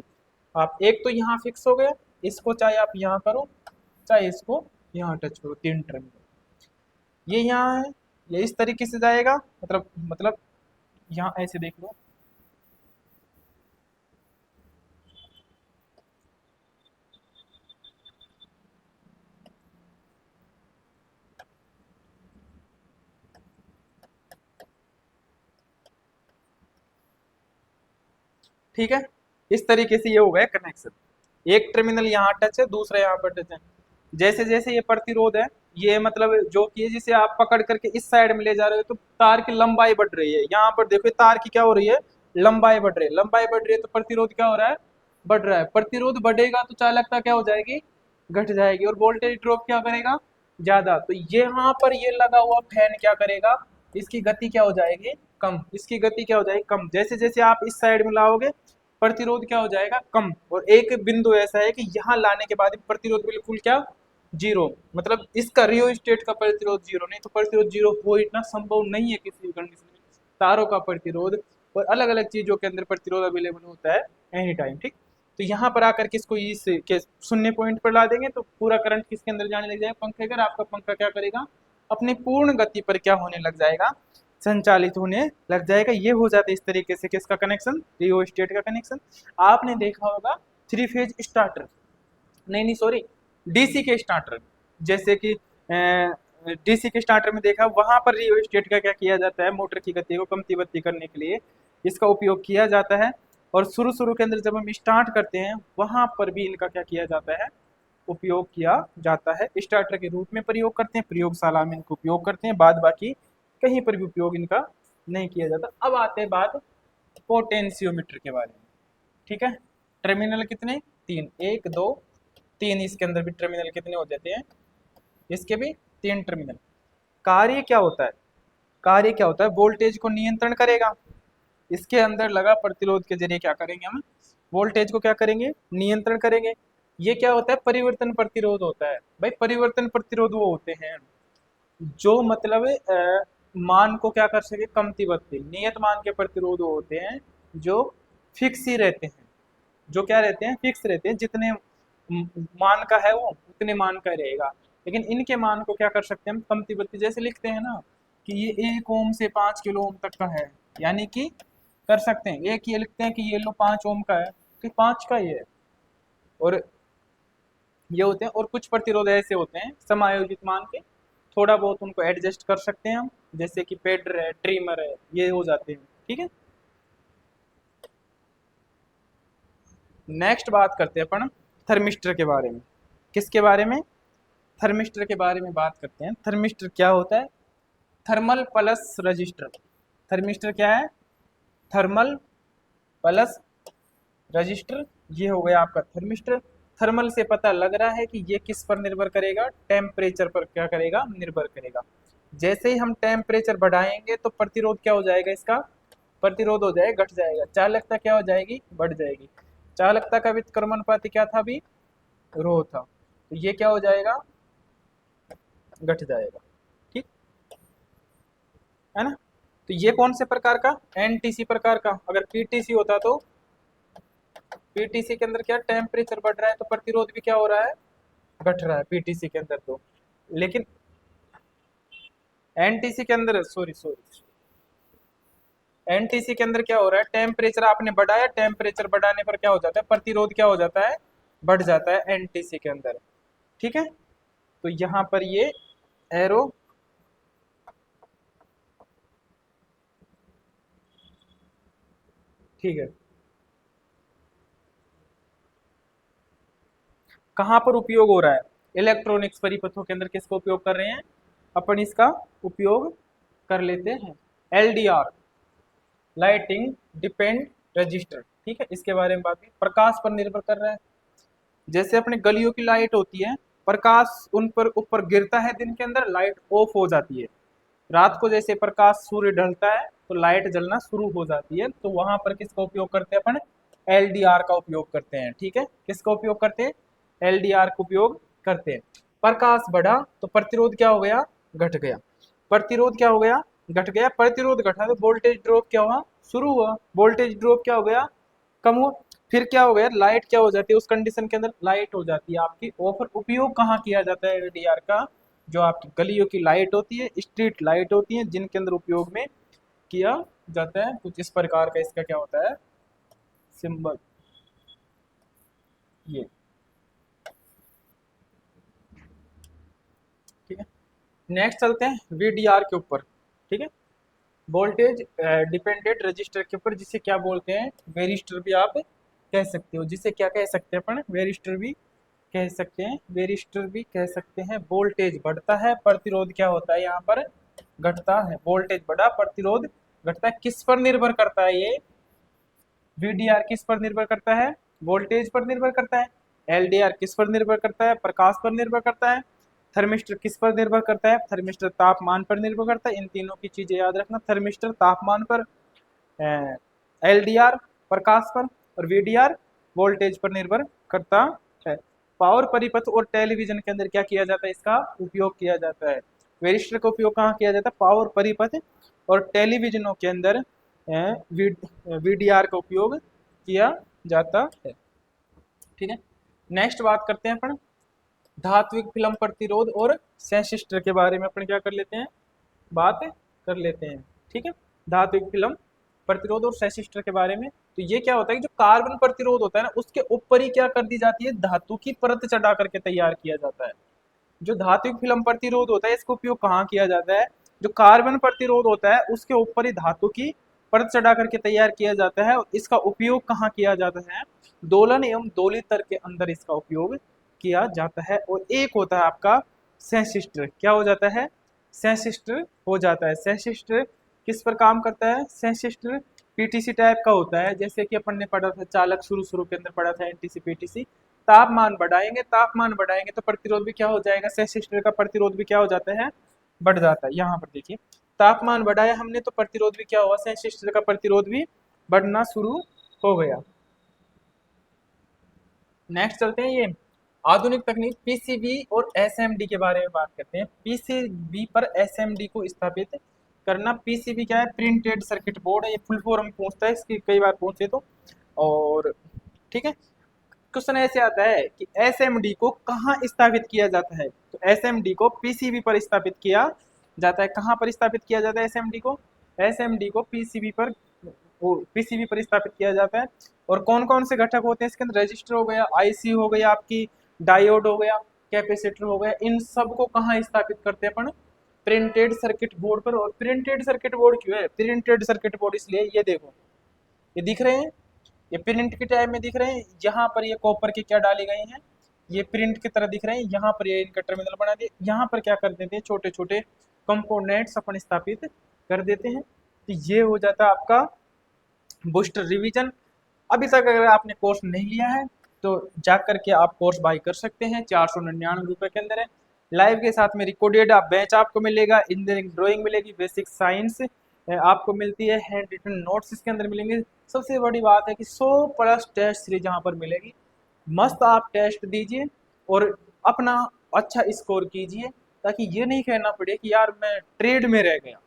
आप, एक तो यहाँ फिक्स हो गया, इसको चाहे आप यहाँ करो, चाहे इसको यहाँ टच करो, 3 टर्मिनल। ये यहाँ है, ये इस तरीके से जाएगा, मतलब यहाँ ऐसे देख लो, ठीक है। इस तरीके से ये हो गया कनेक्शन, एक टर्मिनल यहाँ टच है, दूसरा यहाँ पर टच है। जैसे जैसे ये प्रतिरोध है, ये मतलब जो कि जिसे आप पकड़ करके इस साइड में ले जा रहे हो, तो तार की लंबाई बढ़ रही है। यहाँ पर देखो तार की क्या हो रही है, लंबाई बढ़ रही है, लंबाई बढ़ रही है, तो प्रतिरोध क्या हो रहा है, बढ़ रहा है। प्रतिरोध बढ़ेगा तो चालकता क्या हो जाएगी, घट जाएगी, और वोल्टेज ड्रॉप क्या करेगा, ज्यादा। तो यहाँ पर ये लगा हुआ फैन क्या करेगा, इसकी गति क्या हो जाएगी, कम। इसकी गति क्या हो जाएगी, कम। जैसे जैसे आप इस साइड में लाओगे, प्रतिरोध क्या हो जाएगा, कम। और एक बिंदु ऐसा है कि यहाँ लाने के बाद प्रतिरोध बिल्कुल क्या, जीरो। मतलब इसका रियो स्टेट का प्रतिरोध जीरो, नहीं तो प्रतिरोध जीरो हो इतना संभव नहीं है किसी भी कंडीशन में। तारों का प्रतिरोध और अलग अलग चीजों के अंदर प्रतिरोध अवेलेबल होता है एनी टाइम। ठीक, तो यहाँ पर आकर के इसको इस के शून्य पॉइंट पर ला देंगे, तो पूरा करंट किसके अंदर जाने लग जाएगा, पंखे का। आपका पंखा क्या करेगा, अपनी पूर्ण गति पर क्या होने लग जाएगा, संचालित होने लग जाएगा। ये हो जाता है इस तरीके से किसका कनेक्शन, रियो स्टेट का कनेक्शन। आपने देखा होगा 3 फेज स्टार्टर, नहीं सॉरी, डीसी के स्टार्टर, जैसे कि डीसी के स्टार्टर में देखा, वहां पर रियो स्टेट का क्या किया जाता है, मोटर की गति को कम तीव्रती करने के लिए इसका उपयोग किया जाता है। और शुरू शुरू के अंदर जब हम स्टार्ट करते हैं, वहां पर भी इनका क्या किया जाता है, उपयोग किया जाता है। स्टार्टर के रूप में प्रयोग करते हैं, प्रयोगशाला में इनको उपयोग करते हैं, बाद बाकी कहीं पर भी उपयोग इनका नहीं किया जाता। अब आते हैं बात पोटेंशियोमीटर के बारे में। ठीक है, टर्मिनल कितने, 3, 1 2 3, इसके अंदर भी टर्मिनल कितने हो जाते हैं, इसके भी 3 टर्मिनल। कार्य क्या होता है, कार्य क्या होता है, वोल्टेज को नियंत्रण करेगा। इसके अंदर लगा प्रतिरोध के जरिए क्या करेंगे हम, वोल्टेज को क्या करेंगे, नियंत्रण करेंगे। ये क्या होता है, परिवर्तन प्रतिरोध होता है। भाई परिवर्तन प्रतिरोध वो होते हैं जो मतलब मान को क्या कर सके, कम तीव्रती। नियत मान के प्रतिरोध होते हैं जो फिक्स ही रहते हैं, जो क्या रहते हैं, फिक्स रहते हैं। जितने मान का है वो उतने मान का रहेगा। लेकिन इनके मान को क्या कर सकते हैं हम, कम तीव्रती। जैसे लिखते हैं ना कि ये 1 ओम से 5 किलो ओम तक का है, यानी कि कर सकते हैं। एक ये लिखते हैं कि ये लो 5 ओम का है, तो 5 का ही है, और ये होते हैं। और कुछ प्रतिरोध ऐसे होते हैं समायोजित मान के, थोड़ा बहुत उनको एडजस्ट कर सकते हैं हम, जैसे कि पेडर है, ट्रिमर है, ये हो जाते हैं। ठीक है, नेक्स्ट बात करते हैं अपन थर्मिस्टर के बारे में। किसके बारे में? थर्मिस्टर के बारे में बात करते हैं। थर्मिस्टर क्या होता है? Thermal plus register. थर्मिस्टर क्या है? थर्मल प्लस रजिस्टर, ये हो गया आपका थर्मिस्टर। थर्मल से पता लग रहा है कि ये किस पर निर्भर करेगा? टेम्परेचर पर क्या करेगा? निर्भर करेगा। जैसे ही हम टेम्परेचर बढ़ाएंगे तो प्रतिरोध क्या हो जाएगा? इसका प्रतिरोध हो जाएगा, घट जाएगा। चालकता क्या हो जाएगी? बढ़ जाएगी। चालकता का व्युत्क्रमानुपाती क्या था अभी? रो था। तो ये क्या हो जाएगा? घट जाएगा। ठीक है ना? तो ये कौन से प्रकार का? एनटीसी प्रकार का। अगर पीटीसी होता तो पीटीसी के अंदर क्या टेम्परेचर बढ़ रहा है तो प्रतिरोध भी क्या हो रहा है? घट रहा है पीटीसी के अंदर तो। लेकिन एनटीसी के अंदर, सॉरी सॉरी, एनटीसी के अंदर क्या हो रहा है? टेम्परेचर आपने बढ़ाया, टेम्परेचर बढ़ाने पर क्या हो जाता है? प्रतिरोध क्या हो जाता है? बढ़ जाता है एनटीसी के अंदर। ठीक है, तो यहां पर ये एरो ठीक है। कहाँ पर उपयोग हो रहा है? इलेक्ट्रॉनिक्स परिपथों के अंदर किसका उपयोग कर रहे हैं अपन? इसका उपयोग कर लेते हैं एलडीआर, लाइटिंग डिपेंड रजिस्टर। ठीक है, इसके बारे में बात की। प्रकाश पर निर्भर कर रहा है। जैसे अपने गलियों की लाइट होती है, प्रकाश उन पर ऊपर गिरता है दिन के अंदर, लाइट ऑफ हो जाती है। रात को जैसे प्रकाश सूर्य ढलता है तो लाइट जलना शुरू हो जाती है। तो वहां पर किसका उपयोग करते हैं अपन? एलडीआर का उपयोग करते हैं। ठीक है, किसका उपयोग करते हैं? एलडीआर का उपयोग करते हैं। प्रकाश बढ़ा तो प्रतिरोध क्या हो गया? घट गया। प्रतिरोध क्या हो गया? घट गया। प्रतिरोध घटा तो वोल्टेज ड्रॉप क्या हुआ? शुरू हुआ। वोल्टेज ड्रॉप क्या हो गया? कम हुआ। फिर क्या हो गया? लाइट क्या हो जाती है? उस कंडीशन के अंदर लाइट हो जाती है आपकी। और फिर उपयोग कहाँ किया जाता है एलडीआर का? जो आपकी गलियों की लाइट होती है, स्ट्रीट लाइट होती है, जिनके अंदर उपयोग में किया जाता है। कुछ इस प्रकार का इसका क्या होता है? सिंबल। ये ठीक है, नेक्स्ट चलते हैं वीडीआर के ऊपर। ठीक है, वोल्टेज डिपेंडेंट रजिस्टर के ऊपर, जिसे क्या बोलते हैं? वेरिस्टर भी आप कह सकते हो। जिसे क्या कह सकते हैं अपन? वेरिस्टर भी कह सकते हैं। वेरिस्टर भी कह सकते हैं। वोल्टेज बढ़ता है, प्रतिरोध क्या होता है? यहाँ पर घटता है। वोल्टेज बढ़ा, प्रतिरोध घटता है। किस पर निर्भर करता है ये? वीडीआर किस पर निर्भर करता है? वोल्टेज पर निर्भर करता है। एलडीआर किस पर निर्भर करता है? प्रकाश पर निर्भर करता है। थर्मिस्टर किस पर निर्भर करता है? थर्मिस्टर तापमान पर निर्भर करता है। इन तीनों की चीजें याद रखना। थर्मिस्टर तापमान पर, एलडीआर प्रकाश पर, और वीडीआर वोल्टेज पर निर्भर करता है। पावर परिपथ और टेलीविजन के अंदर क्या किया जाता है? इसका उपयोग किया जाता है। वेरिस्टर का उपयोग कहाँ किया जाता है? पावर परिपथ और टेलीविजनों के अंदर वीडीआर का उपयोग किया जाता है। ठीक है, नेक्स्ट बात करते हैं अपन धात्विक फिल्म प्रतिरोध और सेंसिस्टर के बारे में। अपन क्या कर लेते हैं? बात कर लेते हैं। ठीक है, धात्विक फिल्म प्रतिरोध और सेंसिस्टर के बारे में। तो ये क्या होता है कि जो कार्बन प्रतिरोध होता है ना, उसके ऊपर ही क्या कर दी जाती है? धातु की परत चढ़ा करके तैयार किया जाता है। जो धात्विक फिल्म प्रतिरोध होता है, इसका उपयोग कहाँ किया जाता है? जो कार्बन प्रतिरोध होता है उसके ऊपर ही धातु की परत चढ़ा करके तैयार किया जाता है। और इसका उपयोग कहाँ किया जाता है? दोलन एवं दोलित्र के अंदर इसका उपयोग किया जाता है। और एक होता है आपका सेंसिस्टर। क्या हो जाता है? सेंसिस्टर हो जाता है। सेंसिस्टर किस पर काम करता है? सेंसिस्टर पीटीसी टाइप का होता है। जैसे कि अपन ने पढ़ा था चालक, शुरू शुरू के अंदर पढ़ा था एनटीसी पीटीसी। तापमान बढ़ाएंगे, तापमान बढ़ाएंगे तो प्रतिरोध भी क्या हो जाएगा? सेंसिस्टर का प्रतिरोध भी क्या हो जाता है? बढ़ जाता है। यहाँ पर देखिए, तापमान बढ़ाया हमने तो प्रतिरोध भी क्या हुआ? सेंसिस्टर का प्रतिरोध भी बढ़ना शुरू हो गया। नेक्स्ट चलते हैं, ये आधुनिक तकनीक पीसीबी और एसएमडी के बारे में बात करते हैं। पीसीबी पर एसएमडी को स्थापित करना। पीसीबी क्या है? प्रिंटेड सर्किट बोर्ड है। ये फुल फॉर्म पूछता है इसकी, कई बार पूछे तो। और ठीक है, क्वेश्चन ऐसे आता है कि एसएमडी को कहाँ स्थापित किया जाता है? तो एसएमडी को पीसीबी पर स्थापित किया जाता है। कहाँ पर स्थापित किया जाता है एसएमडी को? एसएमडी को पीसीबी पर वो पीसीबी पर स्थापित किया जाता है। और कौन कौन से घटक होते हैं इसके अंदर, रजिस्टर हो गया, आईसी हो गया, आपकी डायोड हो गया, कैपेसिटर हो गया, इन सब को कहाँ स्थापित करते हैं अपन, प्रिंटेड सर्किट बोर्ड पर। और प्रिंटेड सर्किट बोर्ड क्यों है, प्रिंटेड सर्किट बोर्ड इसलिए, ये देखो ये दिख रहे हैं, ये प्रिंट के टाइप में दिख रहे हैं, यहाँ पर ये कॉपर के क्या डाले गए हैं, ये प्रिंट की तरह दिख रहे हैं, यहाँ पर ये इनका टर्मिनल बना दिए, यहाँ पर क्या कर देते हैं, छोटे छोटे कंपोनेंट्स अपन स्थापित कर देते हैं। तो ये हो जाता है आपका बूस्टर रिवीजन। अभी तक अगर आपने कोर्स नहीं लिया है तो जा करके आप कोर्स बाई कर सकते हैं, 499 रुपये के अंदर है। लाइव के साथ में रिकॉर्डेड आप बैच आपको मिलेगा, इंजीनियरिंग ड्राइंग मिलेगी, बेसिक साइंस आपको मिलती है, हैंड रिटन नोट्स इसके अंदर मिलेंगे। सबसे बड़ी बात है कि 100+ टेस्ट सीरीज यहाँ पर मिलेगी। मस्त आप टेस्ट दीजिए और अपना अच्छा स्कोर कीजिए, ताकि ये नहीं कहना पड़े कि यार मैं ट्रेड में रह गया,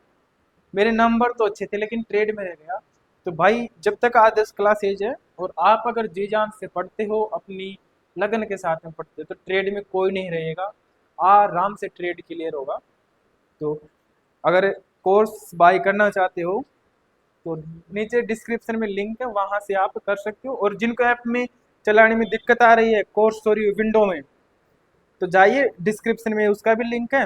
मेरे नंबर तो अच्छे थे लेकिन ट्रेड में रह गया। तो भाई जब तक आदर्श क्लास एज है और आप अगर जी जान से पढ़ते हो, अपनी लगन के साथ में पढ़ते हो, तो ट्रेड में कोई नहीं रहेगा, आराम से ट्रेड क्लियर होगा। तो अगर कोर्स बाय करना चाहते हो तो नीचे डिस्क्रिप्शन में लिंक है, वहां से आप कर सकते हो। और जिनको ऐप में चलाने में दिक्कत आ रही है, कोर्स सॉरी विंडो में, तो जाइए डिस्क्रिप्शन में उसका भी लिंक है,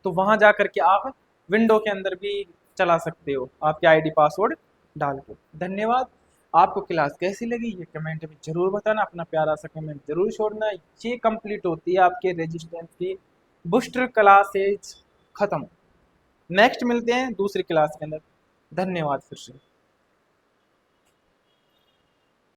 तो वहां जा करके आप विंडो के अंदर भी चला सकते हो आपके आईडी पासवर्ड डाल के। धन्यवाद। आपको क्लास कैसी लगी ये कमेंट में जरूर बताना, अपना प्यारा सा कमेंट जरूर छोड़ना। ये कंप्लीट होती है आपके रेजिस्टेंस की बूस्टर क्लासेज खत्म। नेक्स्ट मिलते हैं दूसरी क्लास के अंदर। धन्यवाद फिर से।